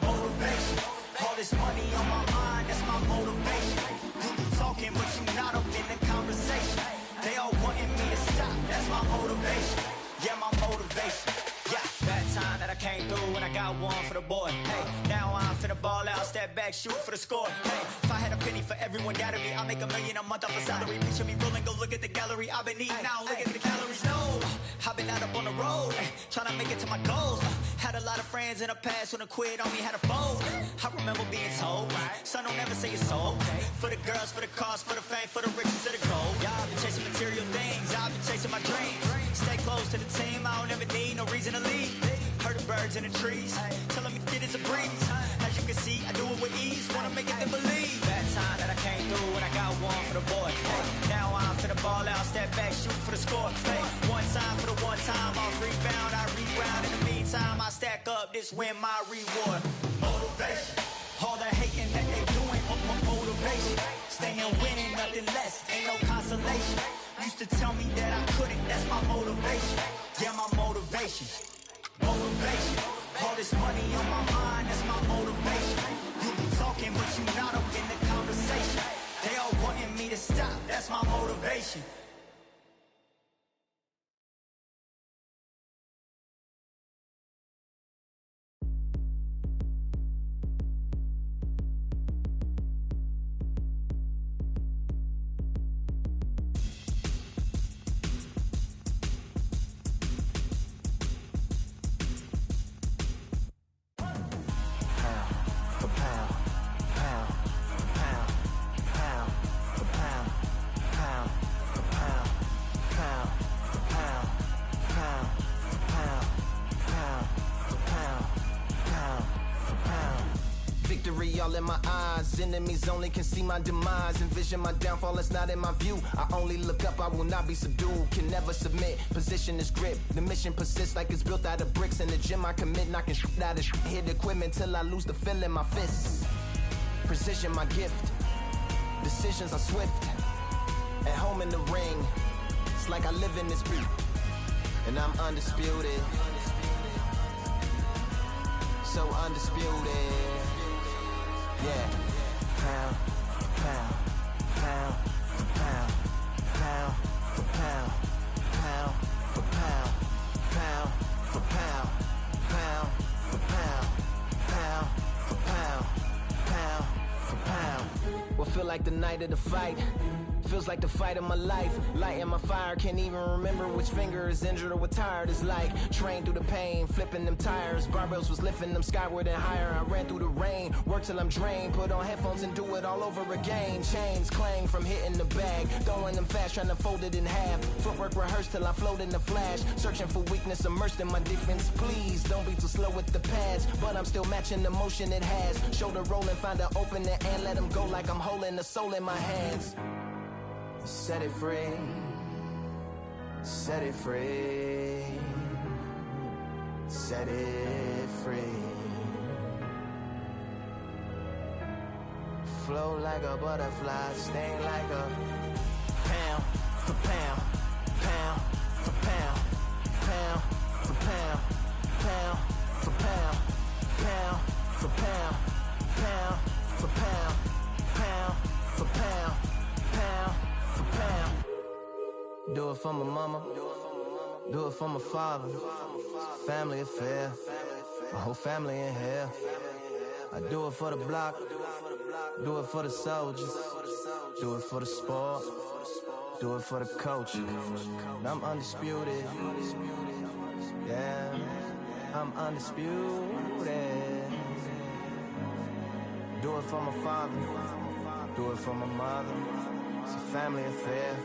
motivation. All this money on my mind, that's my motivation. You be talking, but you not up in the conversation. They all wanting me to stop, that's my motivation. Yeah, my motivation. Yeah, that time that I came through and I got one for the boy. Hey, now I'm finna ball out, step back, shoot for the score. Hey, if I had a penny for everyone doubted me, I'll make $1 million a month off a salary. Picture me rolling, go look at the gallery. I've been eating now, look at the calories. No, I've been out up on the road, trying to make it to my goals. Had a lot of friends in the past when I quit on me, had a fold. I remember being told, son, don't ever say it's so. For the girls, for the cars, for the fame, for the riches, for the gold. Yeah, I've been chasing material things, I've been chasing my dreams. Stay close to the team, I don't ever need no reason to leave. Heard the birds in the trees, telling me it is a breeze. As you can see, I do it with ease, wanna make it then believe. That time that I came through and I got one for the boy. Hey, now I'm finna ball out, step back, shoot for the score. Hey, one time for the one time, I'll rebound, I reround. In the meantime, I stack up, this win my reward. Motivation, all the hating that they doing, motivation. Staying winning, nothing less, ain't no consolation. Used to tell me that I couldn't, that's my motivation. Yeah, my motivation, motivation. All this money on my mind, that's my motivation. You be talking, but you not up in the conversation. They all wanting me to stop, that's my motivation. All in my eyes, enemies only can see my demise. Envision my downfall, it's not in my view. I only look up, I will not be subdued. Can never submit, position is grip. The mission persists like it's built out of bricks. In the gym I commit, knocking shit out of shit. Hit equipment till I lose the feel in my fists. Precision my gift, decisions are swift. At home in the ring, it's like I live in this beat. And I'm undisputed, so undisputed. Yeah, pound for pound, pound for pound, pound for pound, pound for pound, pound for pound, pound for pound, pound for pound, pound for pound. What feel like the night of the fight? Feels like the fight of my life. Lighting my fire, can't even remember which finger is injured or what tired is like. Trained through the pain, flipping them tires. Barbells was lifting them skyward and higher. I ran through the rain, work till I'm drained. Put on headphones and do it all over again. Chains clang from hitting the bag. Throwing them fast, trying to fold it in half. Footwork rehearsed till I float in the flash. Searching for weakness, immersed in my defense. Please, don't be too slow with the pads. But I'm still matching the motion it has. Shoulder rolling, find an opening and let them go like I'm holding the soul in my hands. Set it free, set it free, set it free. Flow like a butterfly, sting like a pound for pound, pound for pound, pound for pound, pound for pound, pound for pound, pound for pound, pound for pound, pound. Pound. Do it for my mama, do it for my father. Family affair, my whole family in here. I do it for the block, do it for the soldiers, do it for the sport, do it for the culture. I'm undisputed, yeah, I'm undisputed. Do it for my father, do it for my mother. It's a family affair.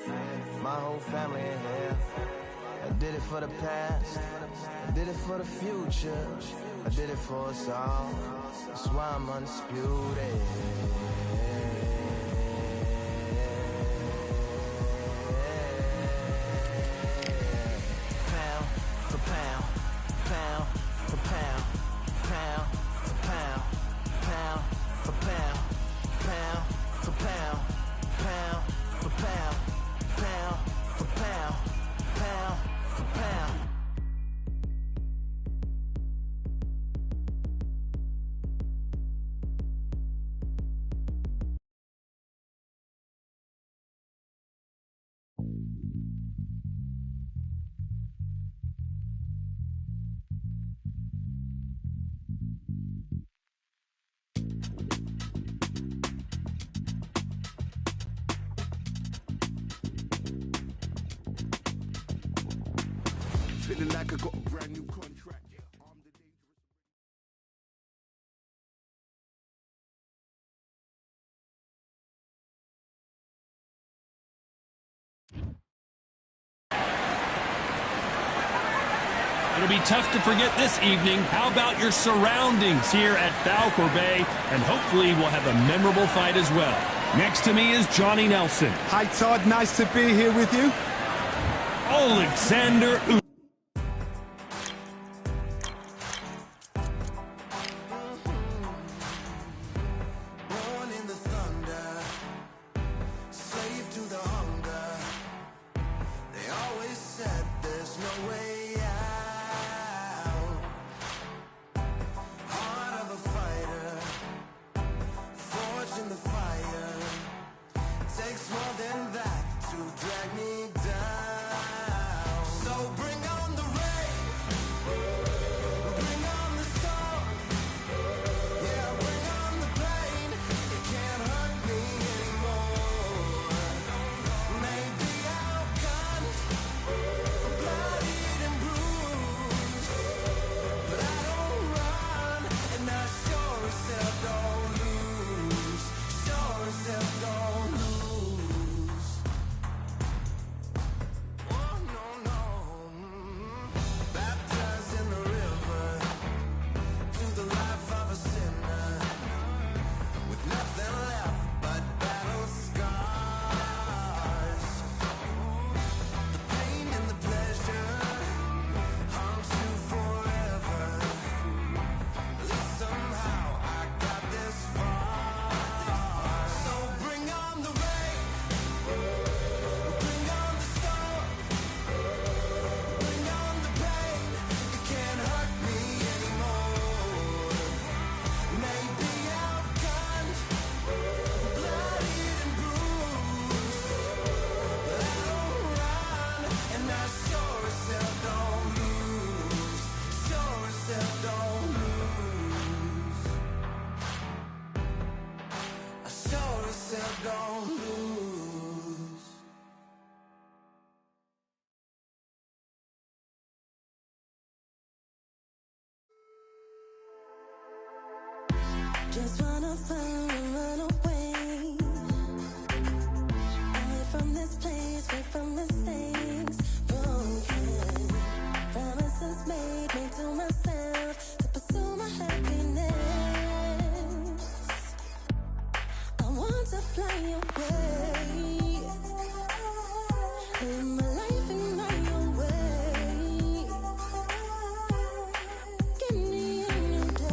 My whole family in here. I did it for the past. I did it for the future. I did it for us all. That's why I'm undisputed. Pound for pound, pound for pound, pound for pound, pound for pound, pound for pound, pound for pound, pound for pound, pound for pound. Feeling like I got a brand new contract. I'm the dangerous. It'll be tough to forget this evening. How about your surroundings here at Falcor Bay? And hopefully we'll have a memorable fight as well. Next to me is Johnny Nelson. Hi Todd, nice to be here with you. Alexander Born in the thunder, slave to the hunger. They always said there's no way out. Heart of a fighter, forged in the fire. Takes more than that to drag me down. So bring on the rain, bring on the storm. Yeah, bring on the pain. It can't hurt me anymore. Maybe outgunned, bloodied and bruised, but I don't run, and I sure as hell don't lose. Sure as hell don't lose. Oh no no. Baptized in the river to the life of a sinner, with nothing left but battle scars. The pain and the pleasure haunt you forever. At least somehow I got this far. So bring on the rain, bring on the storm, bring on the pain. It can't hurt me anymore. Maybe outgunned, bloodied and bruised, but I don't run, and I sure as hell don't lose. Sure as hell don't lose. I sure as hell don't lose. Just wanna find and run away. Away from this place, away from mistakes broken. Promises made to myself to pursue my happiness. I want to fly away. Live my life in my own way. Give me a new day.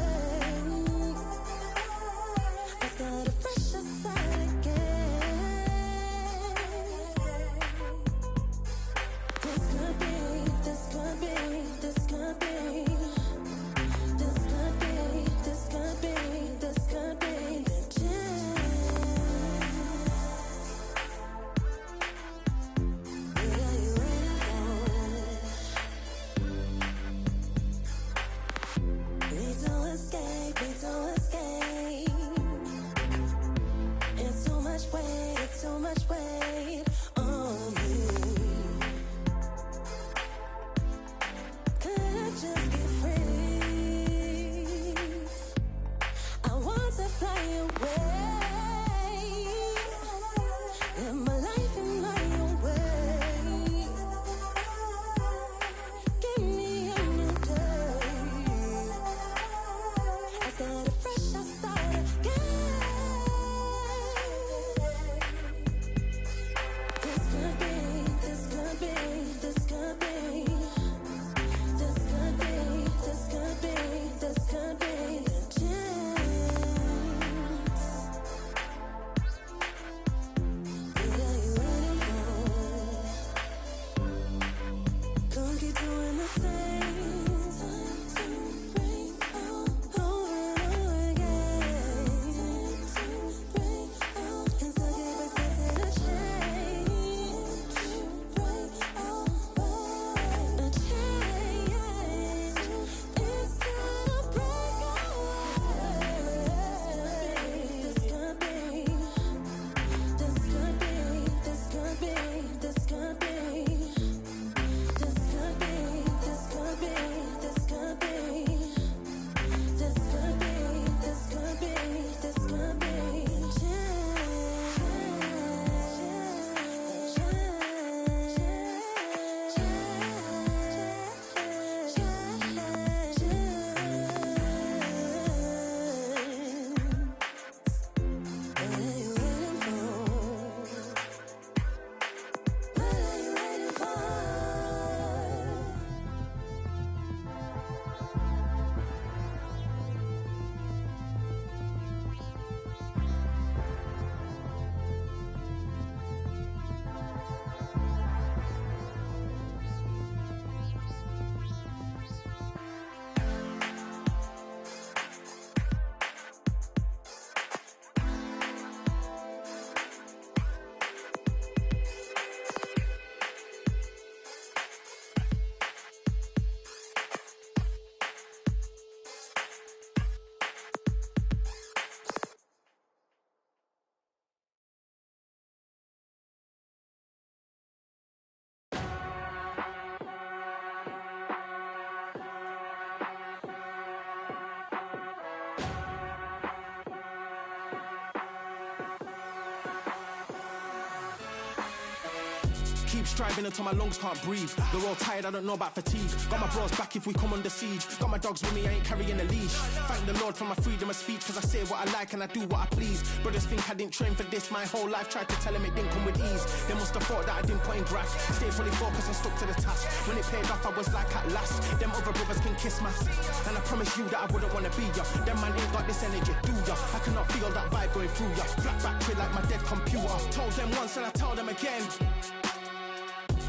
Keep striving until my lungs can't breathe. They're all tired, I don't know about fatigue. Got my bros back if we come under siege. Got my dogs with me, I ain't carrying a leash. Thank the Lord for my freedom of speech, cause I say what I like and I do what I please. Brothers think I didn't train for this my whole life. Tried to tell them it didn't come with ease. They must have thought that I didn't put in graft. Stay fully focused and stuck to the task. When it paid off, I was like at last. Them other brothers can kiss my and I promise you that I wouldn't wanna be ya. Them man ain't got this energy, do ya? I cannot feel that vibe going through ya. Flat battery like my dead computer. Told them once and I tell them again.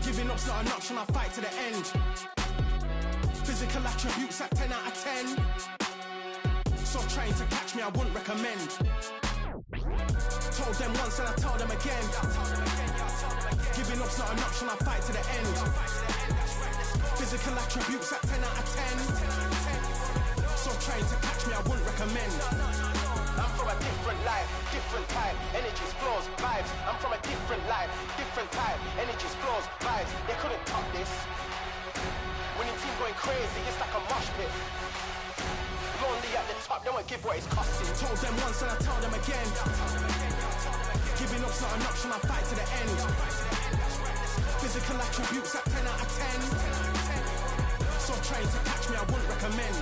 Giving up's not an option, I fight to the end. Physical attributes at 10 out of 10. So trying to catch me, I wouldn't recommend. Told them once and I tell them again. Giving up's not an option, I fight to the end. Physical attributes at 10 out of 10. So trying to catch me, I wouldn't recommend. I'm from a different life, different type, energies, flows, vibes. I'm from a different life, different type, energies, flows, vibes. They couldn't top this. Winning team going crazy, it's like a mosh pit. Lonely at the top, they won't give what it's costing. Told them once and I tell them again. Giving up's not an option, I fight to the end. Physical attributes at 10 out of 10. So trying to catch me, I wouldn't recommend.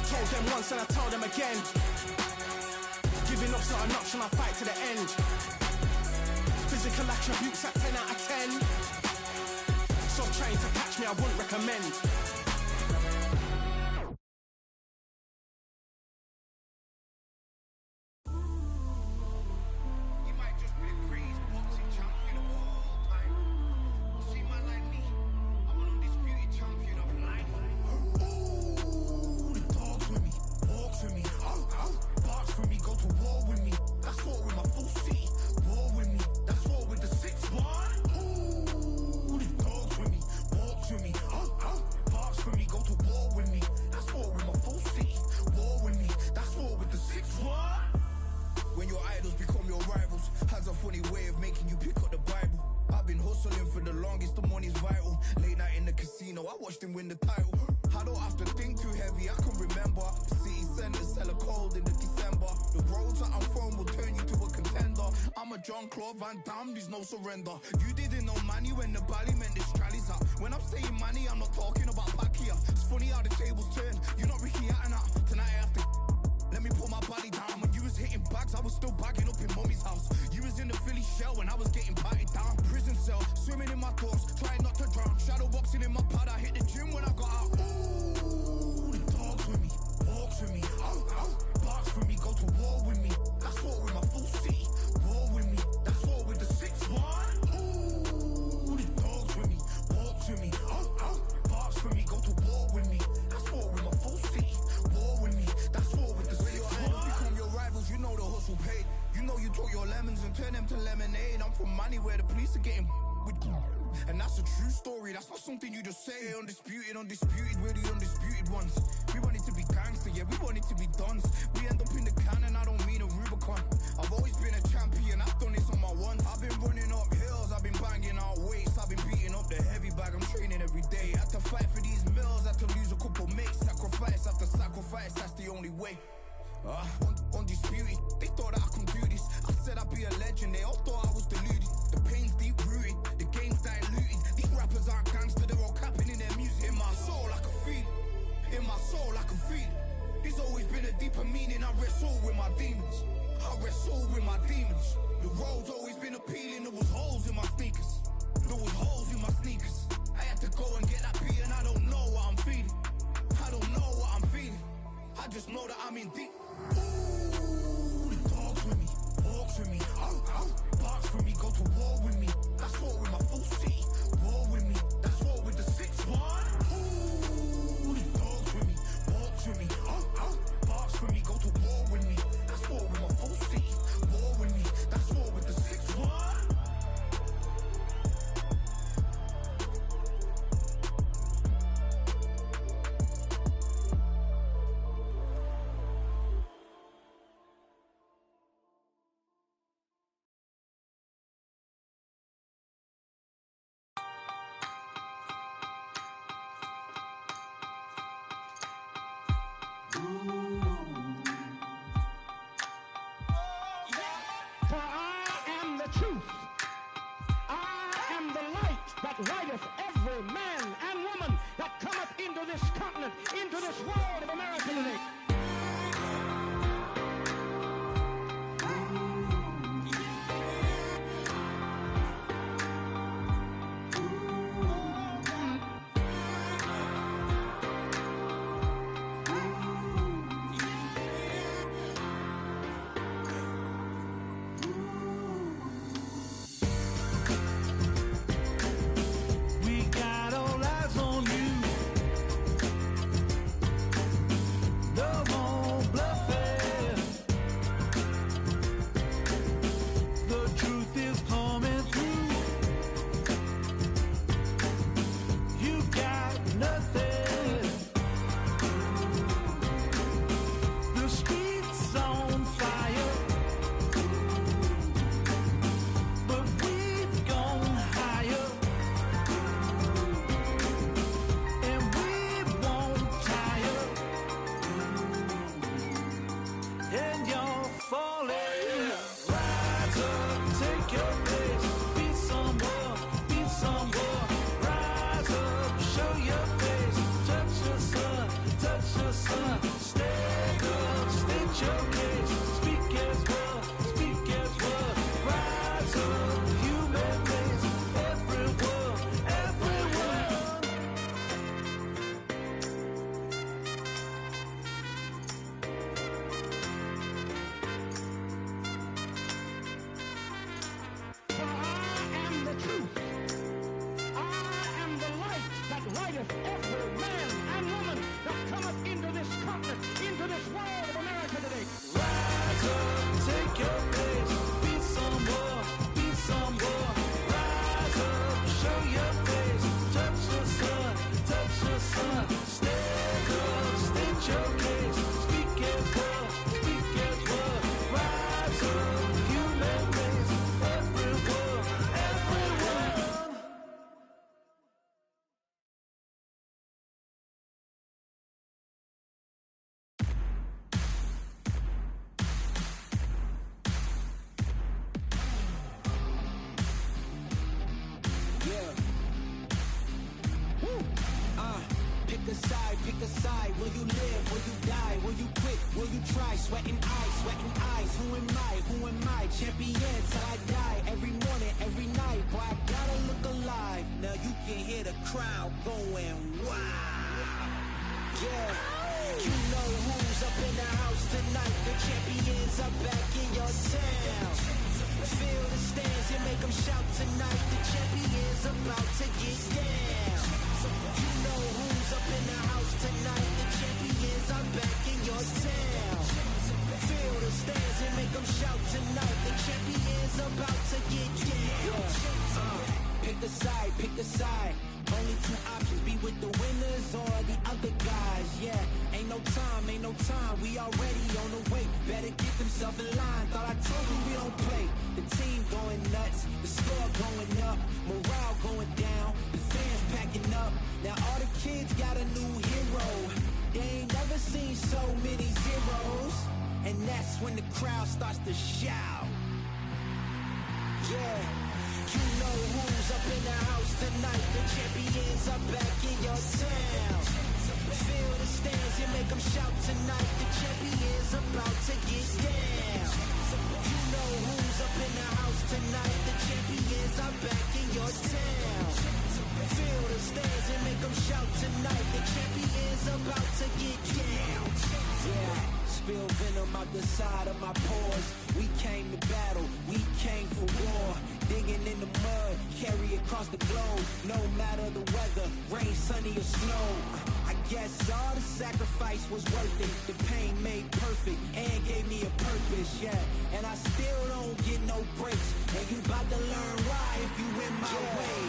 Told them once and I tell them again. Giving up's not an option, I fight to the end. Physical attributes at 10 out of 10. So trying to catch me, I wouldn't recommend. Surrender. You didn't know money when the bally meant this trallies up. When I'm saying money, I'm not talking about back here. It's funny how the tables turn. You're not Ricky Hatton. Tonight I have to let me put my body down. When you was hitting bags, I was still bagging up in mommy's house. You was in the Philly shell when I was getting patted down. Prison cell, swimming in my thoughts, trying not to drown. Shadow boxing in my pad, I hit the gym when I got out. Ooh, the dogs with me, walks with me, barks with me, go to war with me. That's war with my full city. War with me, that's war with the 6-1. Ooh, the dogs with me, walks with me, barks with me, go to war with me. That's war with my full city. War with me, that's war with the 6-1. Become your rivals, you know the hustle paid. You know you took your lemons and turn them to lemonade. I'm from money where the police are getting with. And that's a true story, that's not something you just say. Undisputed, we're the undisputed ones. We want it to be gangster, yeah, we want it to be dons. We end up in the can and I don't mean a Rubicon. I've always been a champion, I've done this on my ones. I've been running up hills, I've been banging out weights. I've been beating up the heavy bag, I'm training every day. Had to fight for these mills, had to lose a couple mates. Sacrifice after sacrifice, that's the only way. Undisputed, they thought that I could do this. I said I'd be a legend, they all thought I was deluded. The pain's deep rooted, the game's diluted. These rappers aren't gangster, they're all capping in their music. In my soul I can feel it, in my soul I can feel it. There's always been a deeper meaning, I wrestle with my demons. I wrestle with my demons. The road's always been appealing, there was holes in my sneakers. There was holes in my sneakers. I had to go and get that beat and I don't know what I'm feeling. I don't know what I'm feeling. I just know that I'm in deep. Ooh, the dogs with me, walks with me, barks with me, go to war with me. That's war with my full city. War with me, that's war with the 6-1. Ooh, the dogs with me, walks with me, barks with me, go to war with me. That's war with my full city. War with me, that's war with the 6-1. For I am the truth. I righteth every man and woman that cometh into this continent, into this world of America today. We got all eyes on you. No more bluffing. The truth is coming through. You got nothing. The streets on fire, but we've gone higher. And we won't tire. And you're falling. Rise up, take your place. Be someone, be someone. Rise up, show your face. Touch the sun, touch the sun. Stand up, state your case. Speak as well, speak as well. Rise up, human race. Everyone, everyone. For I am the truth. I am the light that lighteth every man and woman that cometh into this continent, into this world of America today. Rise up, take your place. Be someone, be someone. Rise up, show your face. Touch the sun, touch the sun. Stand up, state your case. Speak as well, speak as well. Rise up, human race. Everyone, everyone. Yeah. Woo. Pick a side. Will you live? Will you die? Will you quit? Will you try? Sweating eyes. Who am I? Who am I? Champion till I die. Every morning, every night. Boy, I gotta look alive. Now you can hear the crowd going wow. Yeah. You know who's up in the house tonight. The champions are back in your town. Feel the stands and make them shout tonight. The champions about to get down. You know who's up in the house tonight. The champions are back in your town. Feel the stands and make them shout tonight. The champions about to get down. Pick a side. Only two options, be with the winners or the other guys. Yeah, ain't no time, we already on the way. Better get themselves in line, thought I told you we don't play. The team going nuts, the score going up, morale going down, the fans packing up. Now all the kids got a new hero. They ain't never seen so many zeros. And that's when the crowd starts to shout. Yeah. You know who's up in the house tonight. The champions are back in your town. Feel the stands and make them shout tonight. The champions about to get down. You know who's up in the house tonight. The champions are back in your town. Feel the stands and make them shout tonight. The champions about to get down. Yeah. Spill venom out the side of my pores. We came to battle, we came for war. Digging in the mud, carry across the globe. No matter the weather, rain, sunny or snow. I guess all the sacrifice was worth it. The pain made perfect and gave me a purpose, yeah. And I still don't get no breaks. And you about to learn why if you in my way.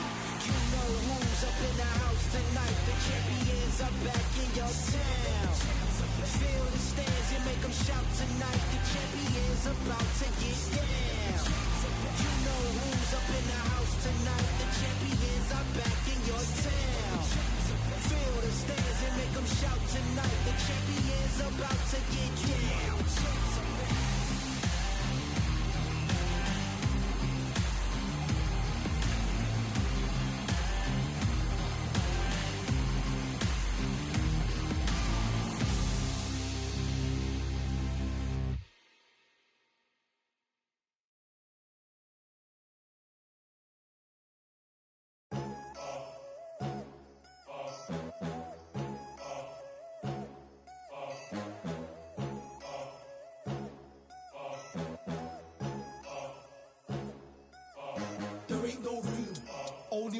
You know who's up in the house tonight. The champions are back in your town. Feel the stands and make them shout tonight. The champions about to get down. You know who's up in the house tonight. The champions are back in your town. Feel the stands and make them shout tonight. The champions about to get down.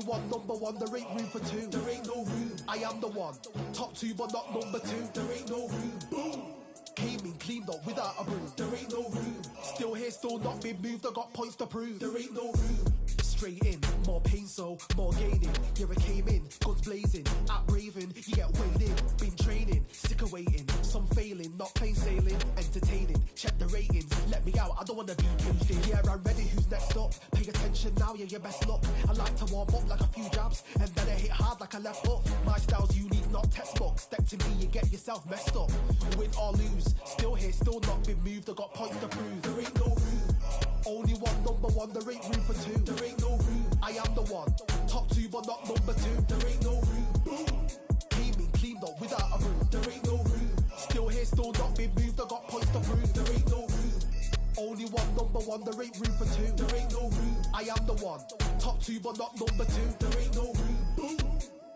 one, number one, there ain't room for two. There ain't no room. I am the one. Top two, but not number two. There ain't no room. Boom. Came in, cleaned up without a broom. There ain't no room. Still here, still not been moved. I got points to prove. There ain't no room. Straight in, more pain, so more gaining. Yeah, I came in, guns blazing. At Raven, you get weighed in. Been training, sick of waiting. Some failing, not plain sailing. Entertaining, check the ratings. Let me out, I don't wanna be caged in. Yeah, I'm ready, who's next up? Pay attention now, yeah, your best luck. I like to warm up like a few jabs, and then I hit hard like a left hook. My style's unique, not textbook. Step to me, you get yourself messed up. Win or lose, still here, still not been moved. I got points to prove. There ain't no room. Only one, number one, there ain't room for two. There ain't no room. I am the one. Top two, but not number two. There ain't no room. Boom. Came in, cleaned up without a broom. There ain't no room. Still here, still not been moved. I got points to prove. There ain't no room. Only one, number one, there ain't room for two. There ain't no room. I am the one. Top two, but not number two. There ain't no room. Boom.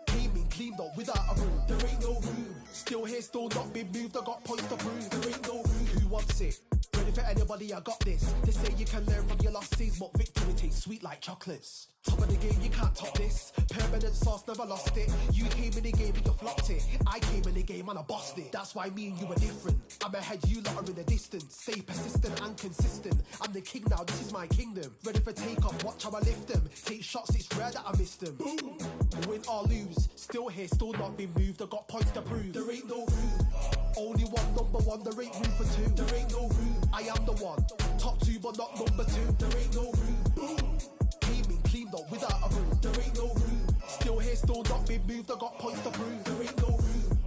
Came in, cleaned up without a broom. There ain't no room. Still here, still not been moved. I got points to prove. There ain't no room. Who wants it? Ready for anybody, I got this. They say you can learn from your losses, but victory tastes sweet like chocolates. Top of the game, you can't top this. Permanent sauce, never lost it. You came in the game and you flopped it. I came in the game and I bossed it. That's why me and you are different. I'm ahead, you lot are in the distance. Stay persistent and consistent. I'm the king now, this is my kingdom. Ready for takeoff, watch how I lift them. Take shots, it's rare that I miss them. Boom. Win or lose, still here, still not been moved. I got points to prove. There ain't no room. Only one, number one, there ain't room for two. There ain't no room. I am the one. Top two, but not number two. There ain't no room. Boom. Came in, cleaned up without a broom. There ain't no room. Still here, still not been moved. I got points to prove. There ain't no room.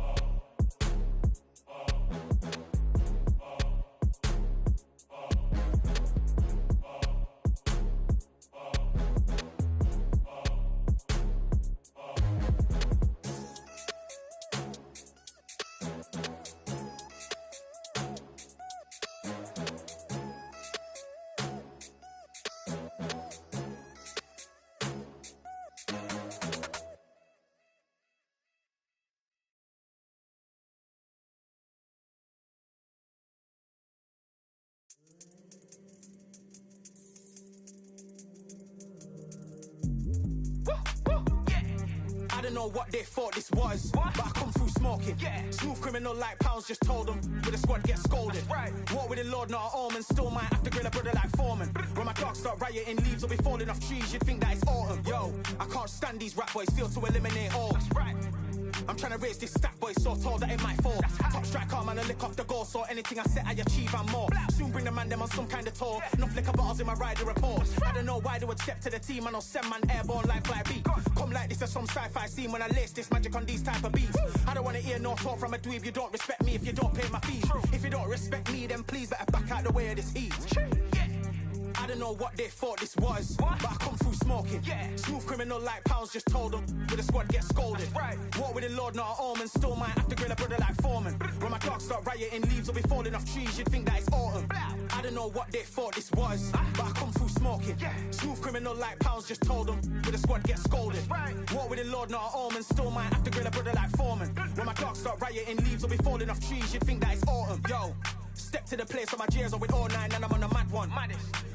I don't know what they thought this was, but I come through smoking. Smooth criminal like pounds, just told them. With the squad get scolded. Walk with the Lord, not an omen. Still might have to grill a brother like Foreman. When my dogs start rioting, leaves will be falling off trees. You'd think that it's autumn. Yo, I can't stand these rap boys, feel to eliminate all. I'm trying to raise this stack, boy, so tall that it might fall. Top striker, man, I lick off the goal, so anything I set, I achieve and more. Soon bring the man them on some kind of tour. Enough liquor bottles in my rider report. I don't know why they would step to the team, I know send man airborne like fly beat. Come like this as some sci-fi scene when I lace this magic on these type of beats. I don't wanna hear no talk from a dweeb. You don't respect me if you don't pay my fees. If you don't respect me, then please better back out the way of this heat. I don't know what they thought this was, but I come through smoking. Smooth criminal like pounds, just told them. With the squad get scolded. Walk with the Lord, not an omen. Still might have to grill a brother like Foreman. When my dogs start rioting, leaves will be falling off trees. You'd think that it's autumn. I don't know what they thought this was, but I come through smoking. Smooth criminal like pounds, just told them. With the squad get scolded. Walk with the Lord, not an omen. Still might have to grill a brother like Foreman. When my dogs start rioting, leaves will be falling off trees. You'd think that it's autumn. Yo. Step to the place where my J's are with all nine and I'm on a mad one.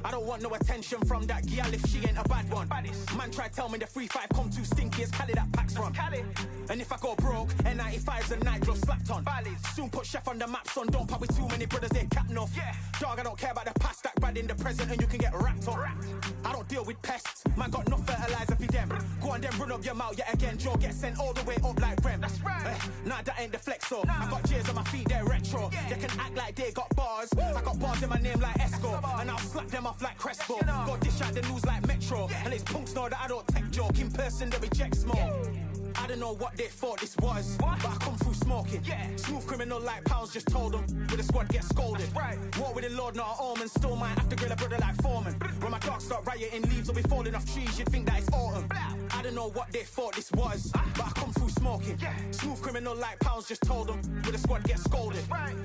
I don't want no attention from that gal if she ain't a bad one. Man try tell me the 3-5 come too stinky, it's Cali that packs from. And if I go broke, N95's and night gloves slapped on. Soon put Chef on the map, son, don't pop with too many brothers, they cap enough. Dog, I don't care about the past, that bad in the present and you can get wrapped up. I don't deal with pests, man got no fertilizer for them. Go on then run up your mouth yet again, Joe get sent all the way up like Rem. Nah, that ain't the flex so. I got J's on my feet, they're retro. They can act like they got bars. I got bars in my name like Esco, and I'll slap them off like Crespo. Go dish out the news like Metro, and it's punks know that I don't take joke. In person they reject smoke. I don't know what they thought this was, but I come through smoking. Smooth criminal like pounds, just told them. With the squad get scolded. Walk with the Lord, not an omen. Still might have to grill a brother like Foreman. When my dogs start rioting, leaves will be falling off trees. You'd think that it's autumn. I don't know what they thought this was, but I come through smoking. Smooth criminal like pounds, just told them. With the squad get scolded.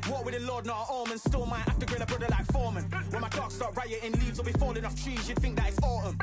Walk with the Lord, not an omen. Still might have to grill a brother like Foreman. When my dogs start rioting, leaves will be falling off trees. You'd think that it's autumn.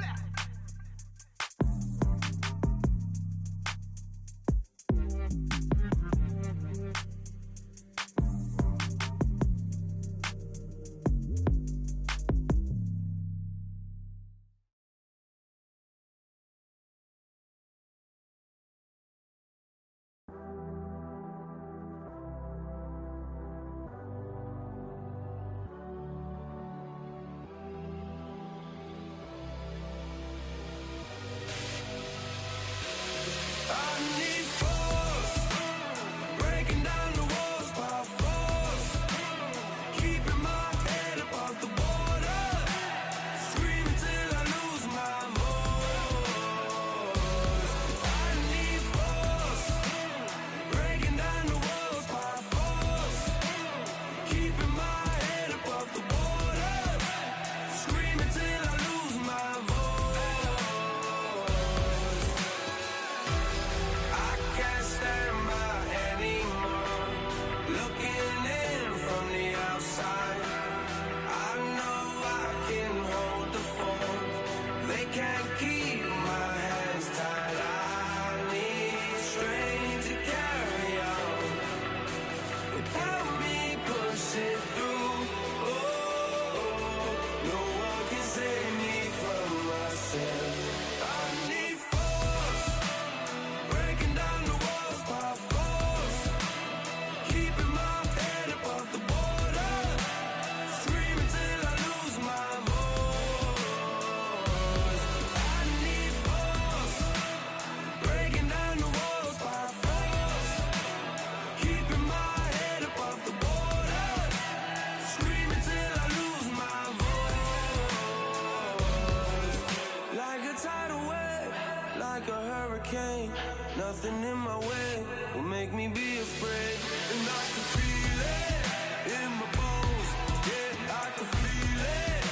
can't. Nothing in my way will make me be afraid. And I can feel it in my bones. Yeah, I can feel it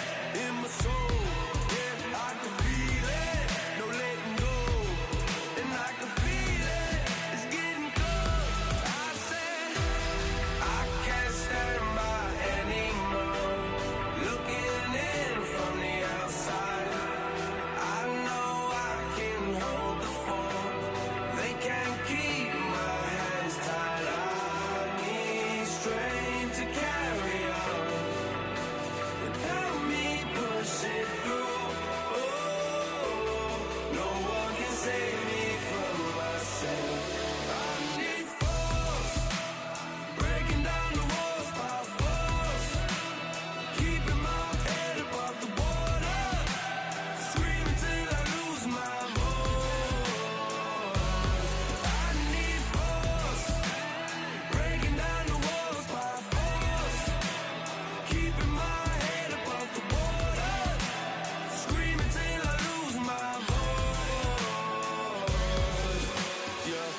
in my soul. Yeah, I can feel it. No letting go. And I can feel it. It's getting close. I said I can't stand by anymore. Looking in from the outside, I know I can hold the phone. They can't keep my hands tied. I need strength to carry on without me pushing through. Oh, no one can save me from myself. I need force, breaking down the walls by force, keeping my head above the water, screaming till I lose my voice. I need force, breaking down the walls by force, keeping my head above the water, screaming till I lose my voice. Yeah.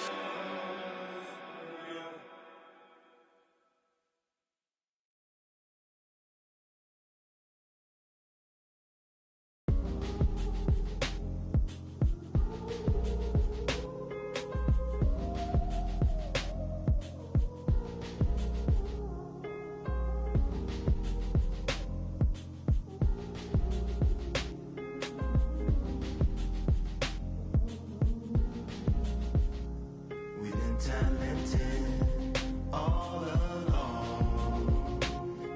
We've been talented all along.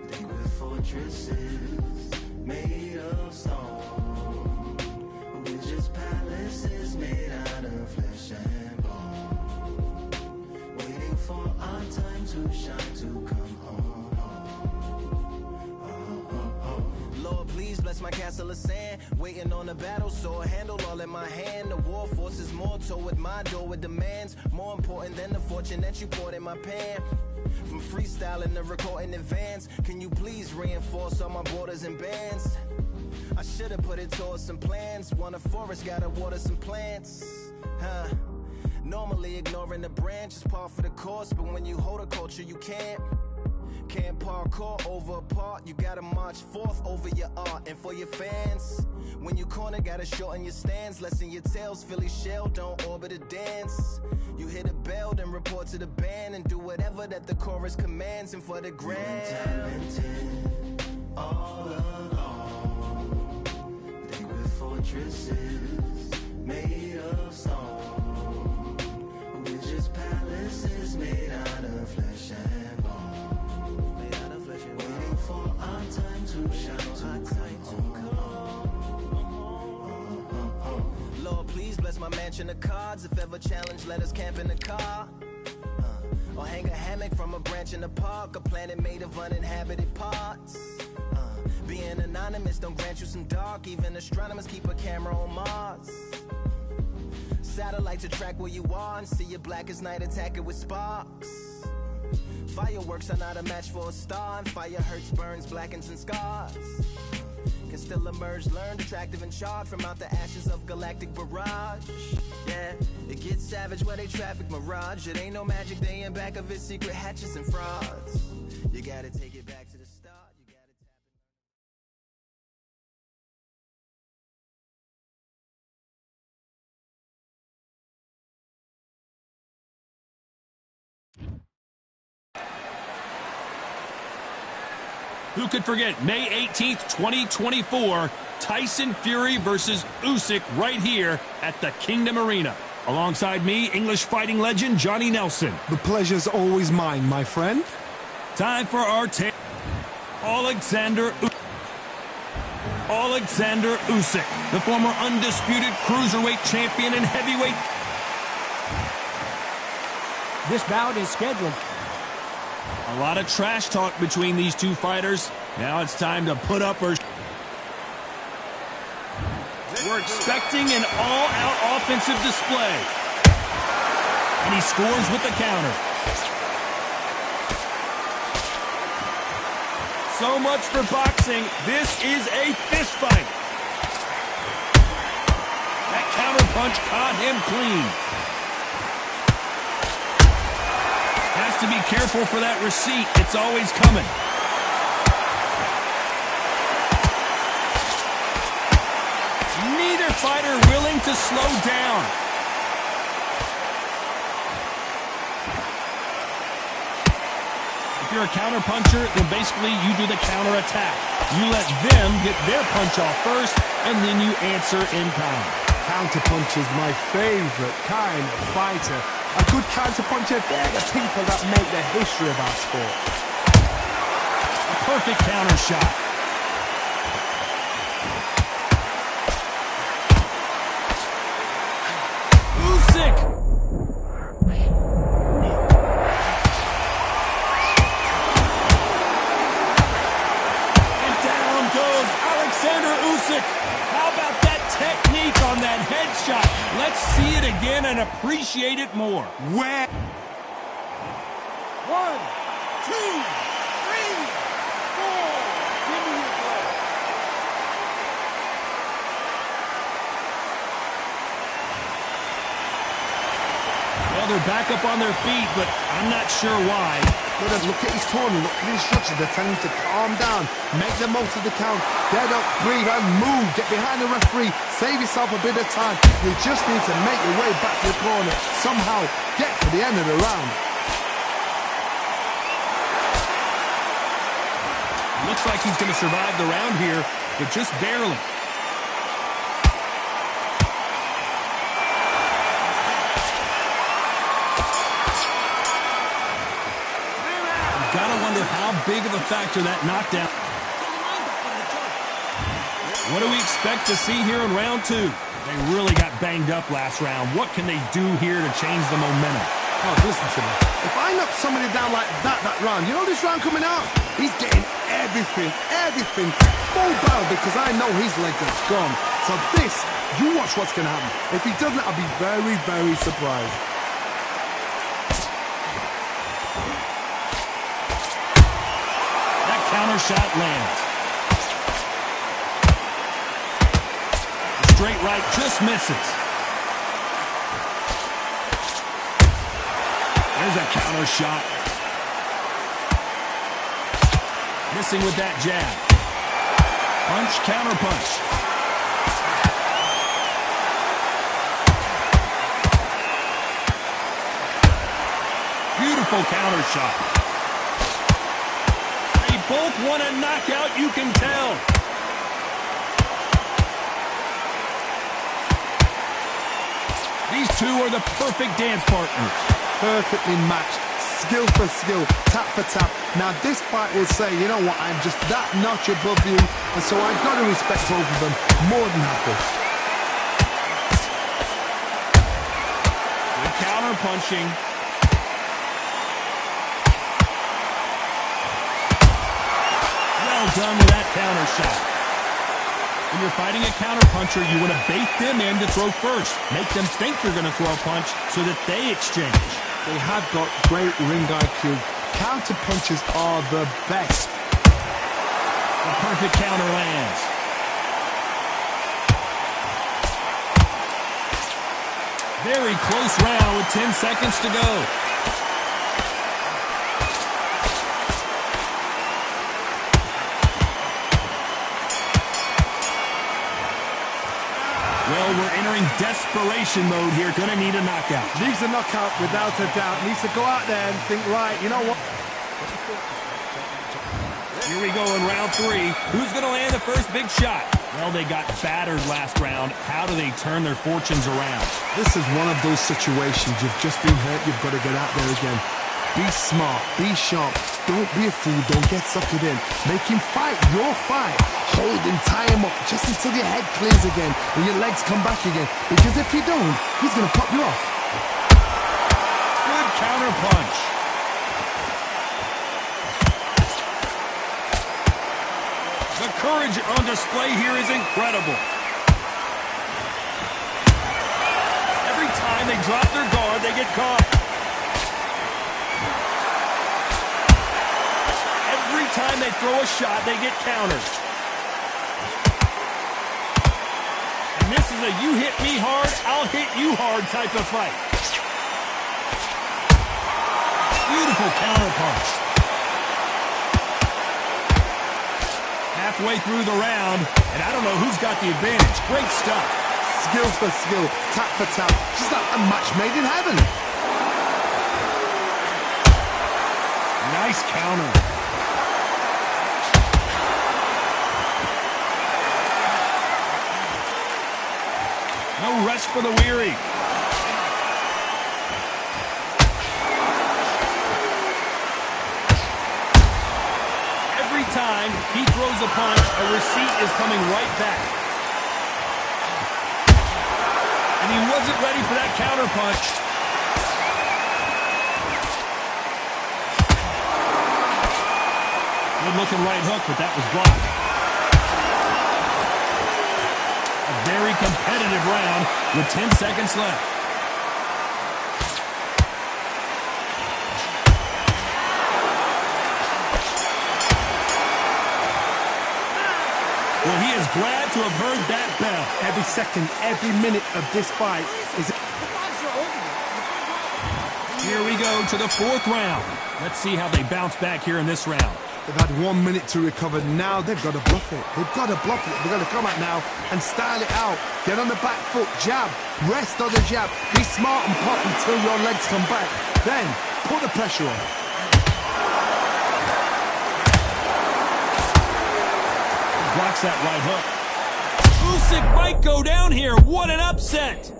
We think we're fortresses made of stone, but we're just palaces made out of flesh and bone, waiting for our time to shine, to come home. Lord, please bless my castle of sand. Waiting on a battle sword, handle all in my hand. The war force is mortal with my door with demands. More important than the fortune that you poured in my pan. From freestyling to recording advance, can you please reinforce all my borders and bands? I should've put it towards some plans. Want a forest, gotta water some plants. Huh. Normally ignoring the branch is par for the course, but when you hold a culture you can't parkour over a part. You gotta march forth over your art. And for your fans, when you corner, gotta shorten your stance. Lessen your tails, Philly shell, don't orbit a dance. You hit a bell, then report to the band, and do whatever that the chorus commands. And for the grand, Talented all along. We think we're fortresses made of stone, but we're just palaces made out of flesh and bone, waiting for our time to shine, to come home. Lord, please bless my mansion of cards. If ever challenged, let us camp in the car. Or hang a hammock from a branch in the park. A planet made of uninhabited parts. Being anonymous don't grant you some dark. Even astronomers keep a camera on Mars. Satellite to track where you are and see you black as night, attack it with sparks. Fireworks are not a match for a star, and fire hurts, burns, blackens, and scars. Can still emerge, learned, attractive, and charred from out the ashes of galactic barrage. Yeah, it gets savage where they traffic mirage. It ain't no magic day in back of it, secret hatches and frauds. You gotta take it back to the start. You gotta tap Who could forget May 18th, 2024, Tyson Fury versus Usyk right here at the Kingdom Arena. Alongside me, English fighting legend Johnny Nelson. The pleasure's always mine, my friend. Time for our Alexander Usyk, the former undisputed cruiserweight champion and heavyweight. This bout is scheduled. A lot of trash talk between these two fighters. Now it's time to put up or... We're expecting an all-out offensive display. And he scores with the counter. So much for boxing. This is a fist fight. That counter punch caught him clean. Has to be careful for that receipt. It's always coming. Neither fighter willing to slow down. If you're a counter-puncher, then basically you do the counter-attack. You let them get their punch off first, and then you answer in kind. Counter-punch is my favorite kind of fighter. A good counter-puncher, they're the people that make the history of our sport. A perfect counter shot. Usyk. How about that technique on that headshot? Let's see it again and appreciate it more. Where? 1, 2, 3, 4. Give me your blood. Well, they're back up on their feet, but I'm not sure why. Look at his tone, look at his instructions. They're telling him to calm down, make the most of the count, get up, breathe and move, get behind the referee, save yourself a bit of time. You just need to make your way back to the corner, somehow get to the end of the round. Looks like he's going to survive the round here, but just barely. Gotta wonder how big of a factor that knockdown. What do we expect to see here in round 2? They really got banged up last round. What can they do here to change the momentum? Oh, listen to me. If I knock somebody down like that round, you know this round coming out? He's getting everything full barrel because I know his leg is gone. So this, you watch what's going to happen. If he doesn't, I'll be very, very surprised. Counter shot lands. Straight right just misses. There's a counter shot. Missing with that jab. Punch, counter punch. Beautiful counter shot. Both want a knockout, you can tell. These two are the perfect dance partners. Perfectly matched, skill for skill, tap for tap. Now this fight will say, you know what, I'm just that notch above you, and so I've got to respect both of them more than happy. Good counter punching. Done with that counter shot. When you're fighting a counter-puncher, you want to bait them in to throw first. Make them think you're going to throw a punch so that they exchange. They have got great ring IQ. Counter-punches are the best. The perfect counter lands. Very close round with 10 seconds to go. Well, we're entering desperation mode here. Gonna need a knockout. Needs a knockout without a doubt. Needs to go out there and think, right, you know what? Here we go in round 3. Who's gonna land the first big shot? Well, they got battered last round. How do they turn their fortunes around? This is one of those situations. You've just been hurt. You've got to get out there again. Be smart. Be sharp. Don't be a fool. Don't get suckered in. Make him fight your fight. Hold him, tie him up, just until your head clears again and your legs come back again. Because if you don't, he's going to pop you off. Good counter punch. The courage on display here is incredible. Every time they drop their guard, they get caught. Every time they throw a shot, they get counters. And this is is a you hit me hard, I'll hit you hard type of fight. Beautiful counter punch. Halfway through the round, and I don't know who's got the advantage. Great stuff. Skill for skill, tap for tap. She's like a match made in heaven. Nice counter. No rest for the weary. Every time he throws a punch, a receipt is coming right back. And he wasn't ready for that counter punch. Good-looking right hook, but that was blocked. A very competitive round with 10 seconds left. Well, he is glad to have heard that bell. Every second, every minute of this fight is... Here we go to the fourth round. Let's see how they bounce back here in this round. They've had 1 minute to recover. Now they've got to bluff it. They've got to bluff it. They've got to come out now and style it out. Get on the back foot, jab, rest on the jab. Be smart and pop until your legs come back. Then put the pressure on. Blocks that right hook. Usyk might go down here. What an upset!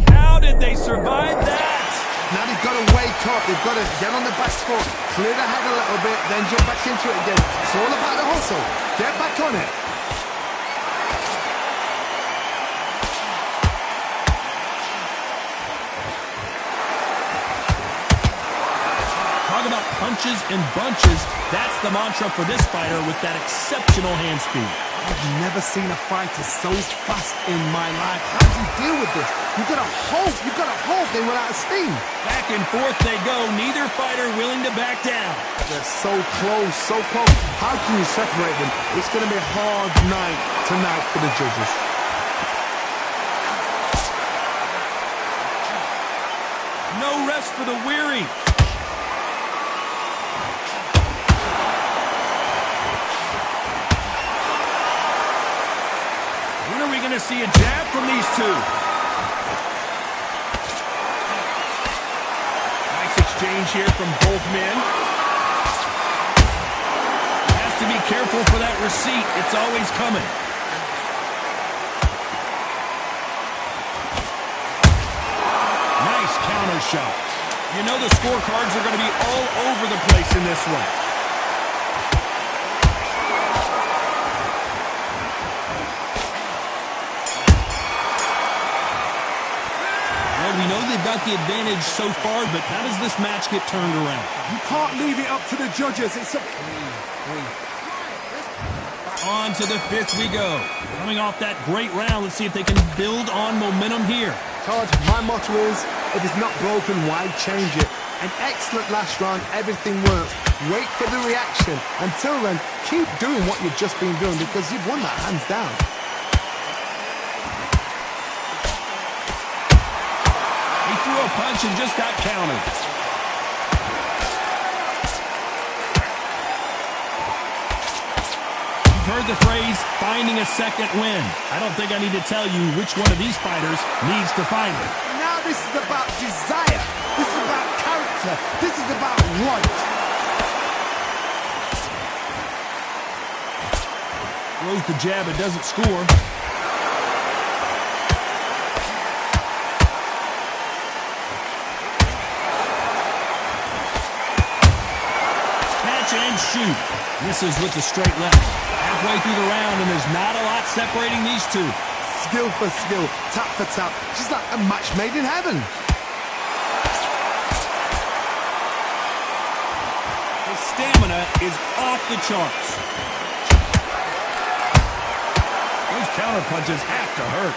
How did they survive that? Now they've got to wake up. They've got to get on the back foot, clear the head a little bit, then jump back into it again. It's all about the hustle. Get back on it. Talk about punches and bunches. That's the mantra for this fighter with that exceptional hand speed. I've never seen a fighter so fast in my life. How do you deal with this? You've got to hold, they run out of steam. Back and forth they go, neither fighter willing to back down. They're so close, so close. How can you separate them? It's going to be a hard night tonight for the judges. No rest for the weary. When are we going to see a jab from these two? Nice exchange here from both men. Has to be careful for that receipt. It's always coming. Nice counter shot. You know the scorecards are going to be all over the place in this one. We know they've got the advantage so far, but how does this match get turned around? You can't leave it up to the judges. It's a... On to the fifth we go. Coming off that great round, let's see if they can build on momentum here. Todd, my motto is, if it's not broken, why change it? An excellent last round, everything works. Wait for the reaction. Until then, keep doing what you've just been doing because you've won that hands down. Threw a punch and just got countered. You've heard the phrase, finding a second win. I don't think I need to tell you which one of these fighters needs to find it. Now this is about desire. This is about character. This is about want. Throws the jab, it doesn't score. And shoot. Misses with the straight left. Halfway through the round, and there's not a lot separating these two. Skill for skill, tap for tap. She's like a match made in heaven. His stamina is off the charts. Those counter punches have to hurt.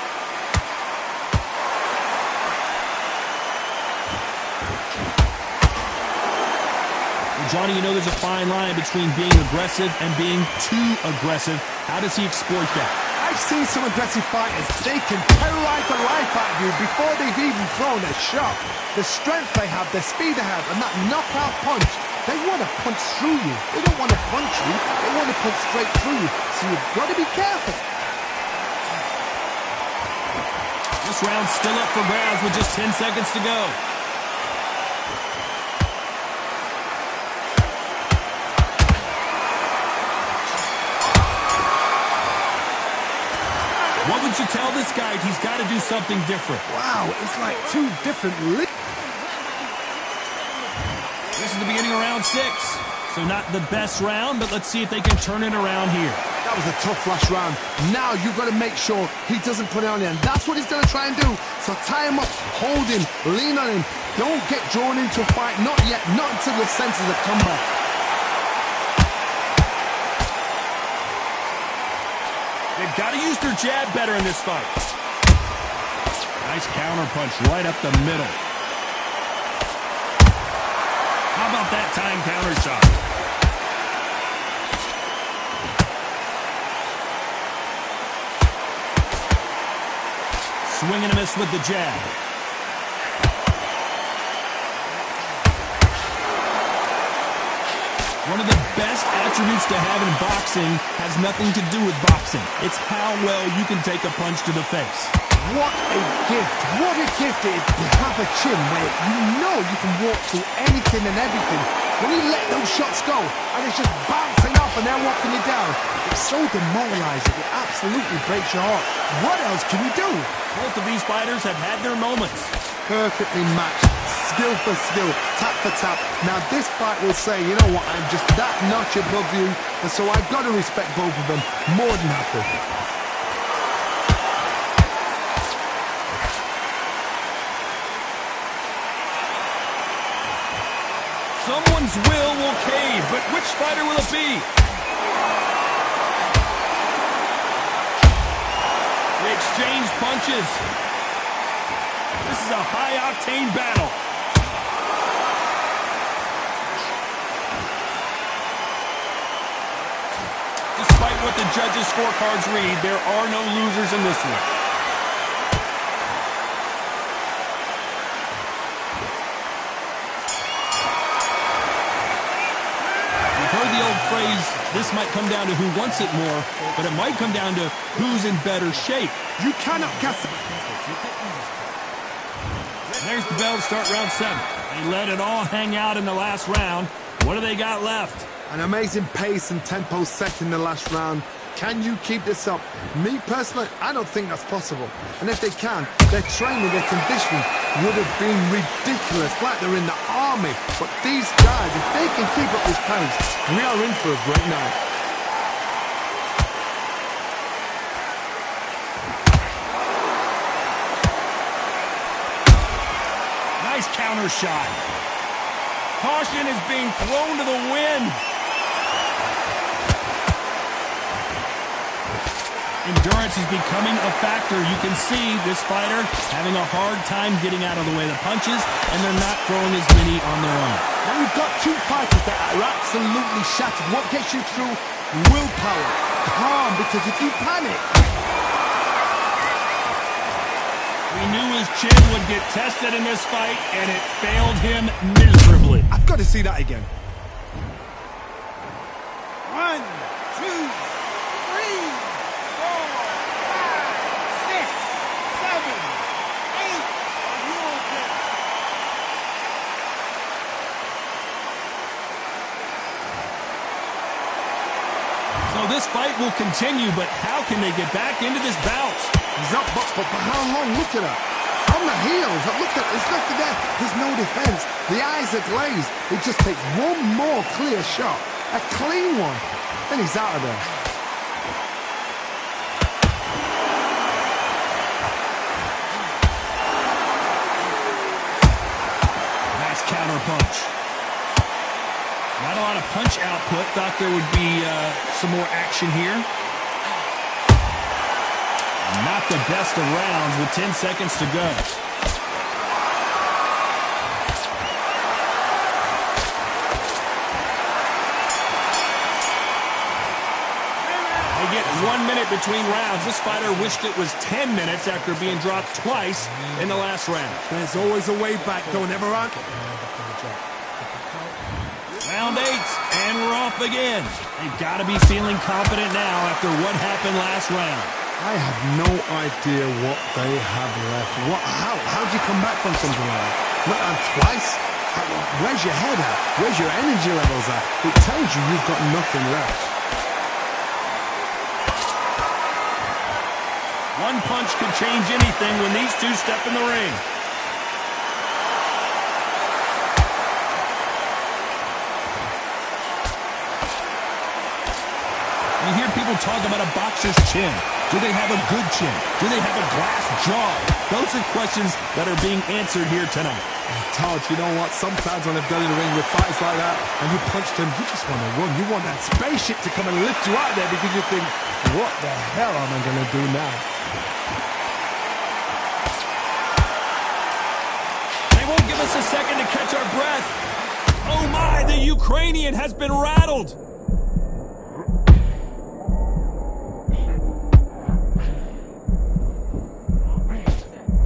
Johnny, you know there's a fine line between being aggressive and being too aggressive. How does he exploit that? I've seen some aggressive fighters. They can terrorize the life out of you before they've even thrown a shot. The strength they have, the speed they have, and that knockout punch, they want to punch through you. They don't want to punch you. They want to punch straight through you. So you've got to be careful. This round's still up for grabs with just 10 seconds to go. What would you tell this guy? He's got to do something different. Wow, it's like two different This is the beginning of round 6. So not the best round, but let's see if they can turn it around here. That was a tough last round. Now you've got to make sure he doesn't put it on you, and that's what he's going to try and do. So tie him up, hold him, lean on him. Don't get drawn into a fight. Not yet, not until the senses have come back. They've got to use their jab better in this fight. Nice counter punch right up the middle. How about that time counter shot? Swing and a miss with the jab. One of the best attributes to have in boxing has nothing to do with boxing. It's how well you can take a punch to the face. What a gift. What a gift it is to have a chin where you know you can walk through anything and everything. When you let those shots go and it's just bouncing off and they're walking you down, it's so demoralizing. It absolutely breaks your heart. What else can you do? Both of these fighters have had their moments. Perfectly matched, skill for skill, tap for tap. Now this fight will say, you know what, I'm just that notch above you, and so I've got to respect both of them more than happy. Someone's will cave, but which fighter will it be? They exchange punches. This is a high-octane battle. Despite what the judges' scorecards read, there are no losers in this one. We've heard the old phrase, this might come down to who wants it more, but it might come down to who's in better shape. You cannot cast it. There's the bell to start round 7. They let it all hang out in the last round. What do they got left? An amazing pace and tempo set in the last round. Can you keep this up? Me personally, I don't think that's possible. And if they can, their training, their conditioning would have been ridiculous, like they're in the army. But these guys, if they can keep up this pace, we are in for a great night. Nice counter shot. Caution is being thrown to the wind. Endurance is becoming a factor. You can see this fighter having a hard time getting out of the way of the punches, and they're not throwing as many on their own. Now you've got two fighters that are absolutely shattered. What gets you through? Willpower. Calm, because if you panic... We knew his chin would get tested in this fight, and it failed him miserably. I've got to see that again. 1, 2, 3, 4, 5, 6, 7, 8. So this fight will continue, but how can they get back into this bout? He's up, but for how long? Look at her. On the heels. Look at, there's nothing there. There's no defense. The eyes are glazed. It just takes one more clear shot. A clean one. Then he's out of there. Nice counter punch. Not a lot of punch output. Thought there would be some more action here. Not the best of rounds with 10 seconds to go. They get 1 minute between rounds. This fighter wished it was 10 minutes after being dropped twice in the last round. There's always a way back, don't ever run. Round 8, and we're off again. They've got to be feeling confident now after what happened last round. I have no idea what they have left. How do you come back from something like that? Not twice? Where's your head at? Where's your energy levels at? It tells you you've got nothing left. One punch could change anything when these two step in the ring. You hear people talk about a boxer's chin. Do they have a good chin? Do they have a glass jaw? Those are questions that are being answered here tonight. Todd, you know what? Sometimes when I've done in the ring with fights like that, and you punched him, you just want to run. You want that spaceship to come and lift you out there because you think, what the hell am I going to do now? They won't give us a second to catch our breath. Oh my, the Ukrainian has been rattled.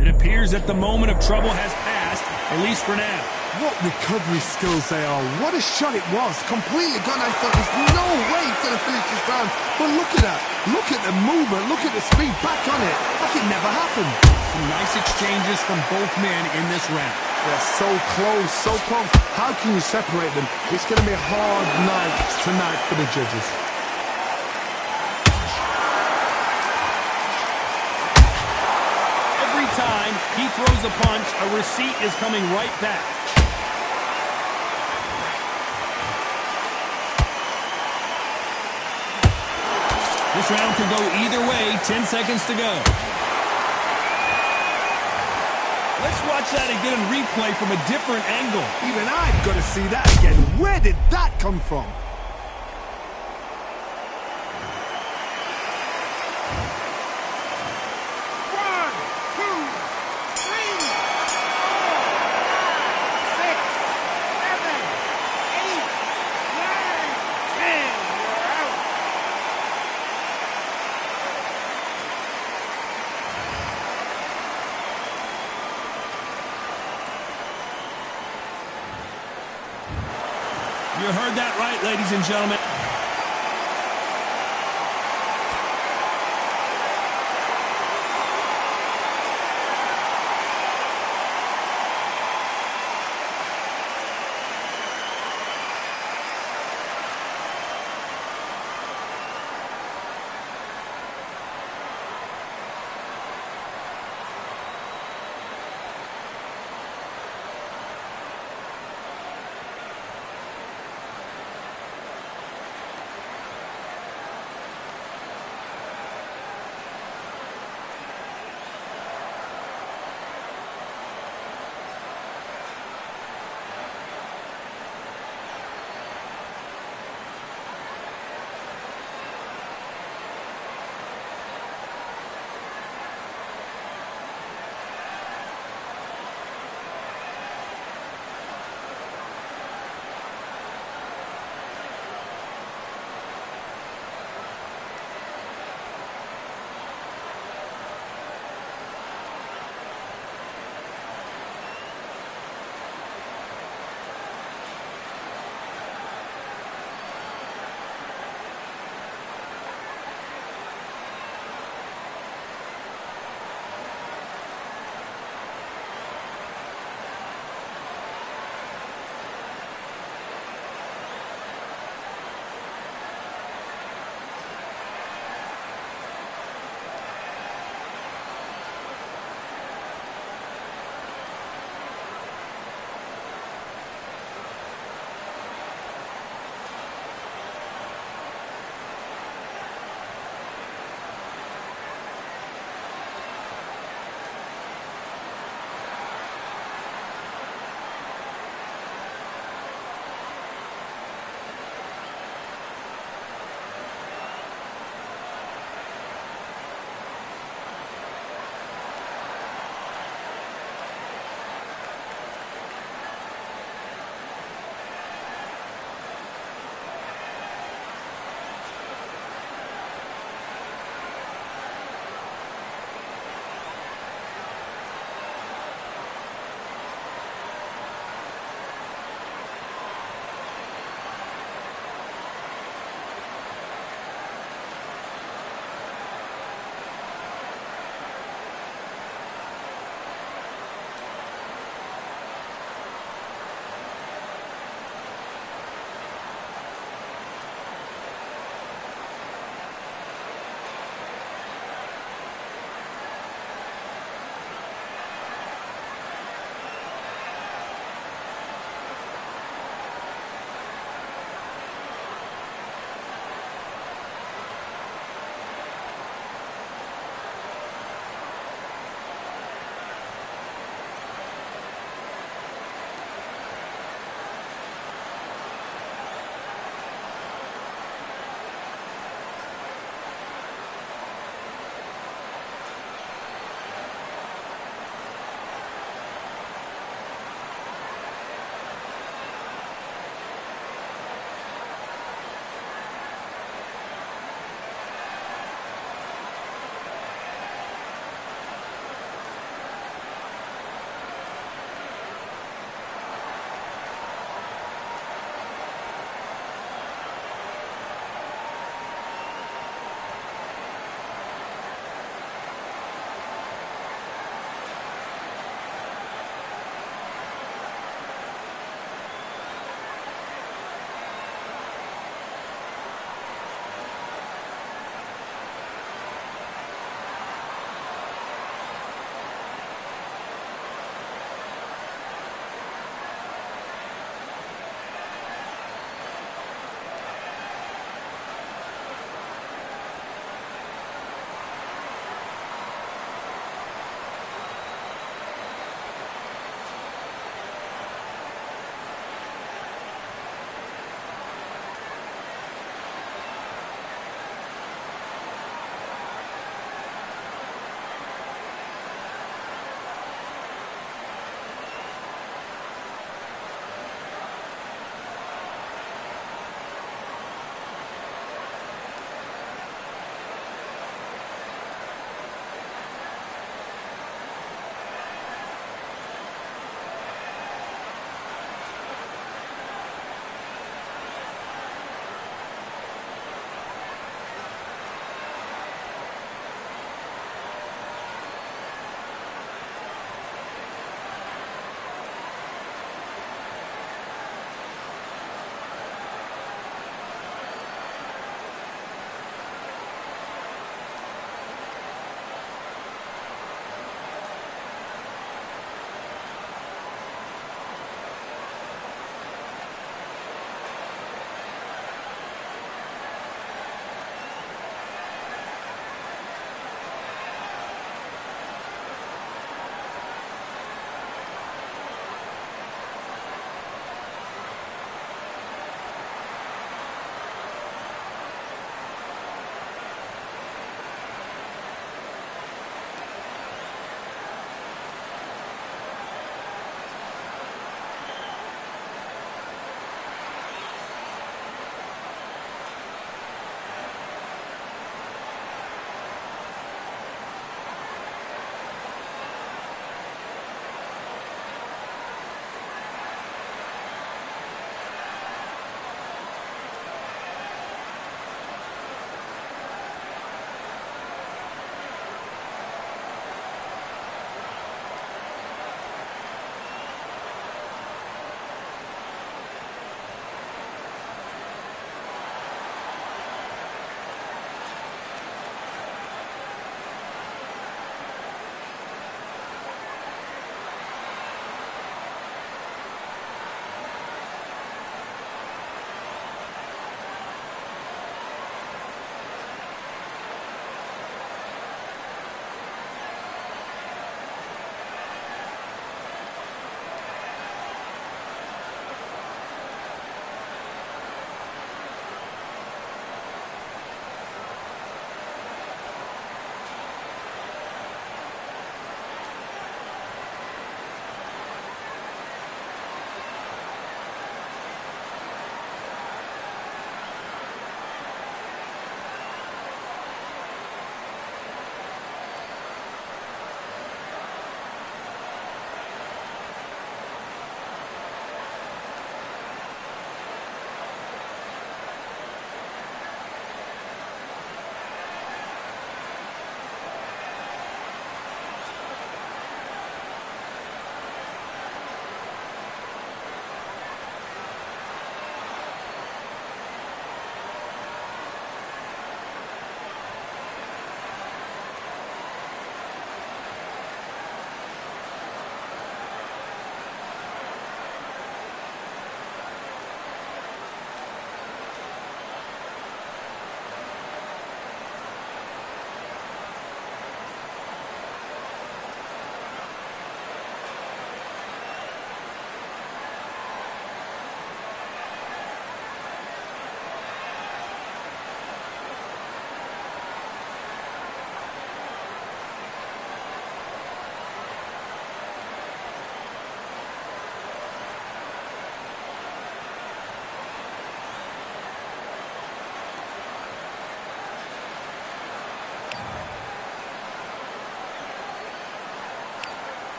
It appears that the moment of trouble has passed, at least for now. What recovery skills they are. What a shot it was. Completely gone. I thought there's no way he's going to finish this round. But look at that. Look at the movement. Look at the speed. Back on it. Like it never happened. Some nice exchanges from both men in this round. They're so close, so close. How can you separate them? It's going to be a hard night tonight for the judges. Every time he throws a punch, a receipt is coming right back. This round could go either way. 10 seconds to go. Let's watch that again and replay from a different angle. Even I've got to see that again. Where did that come from? You heard that right, ladies and gentlemen.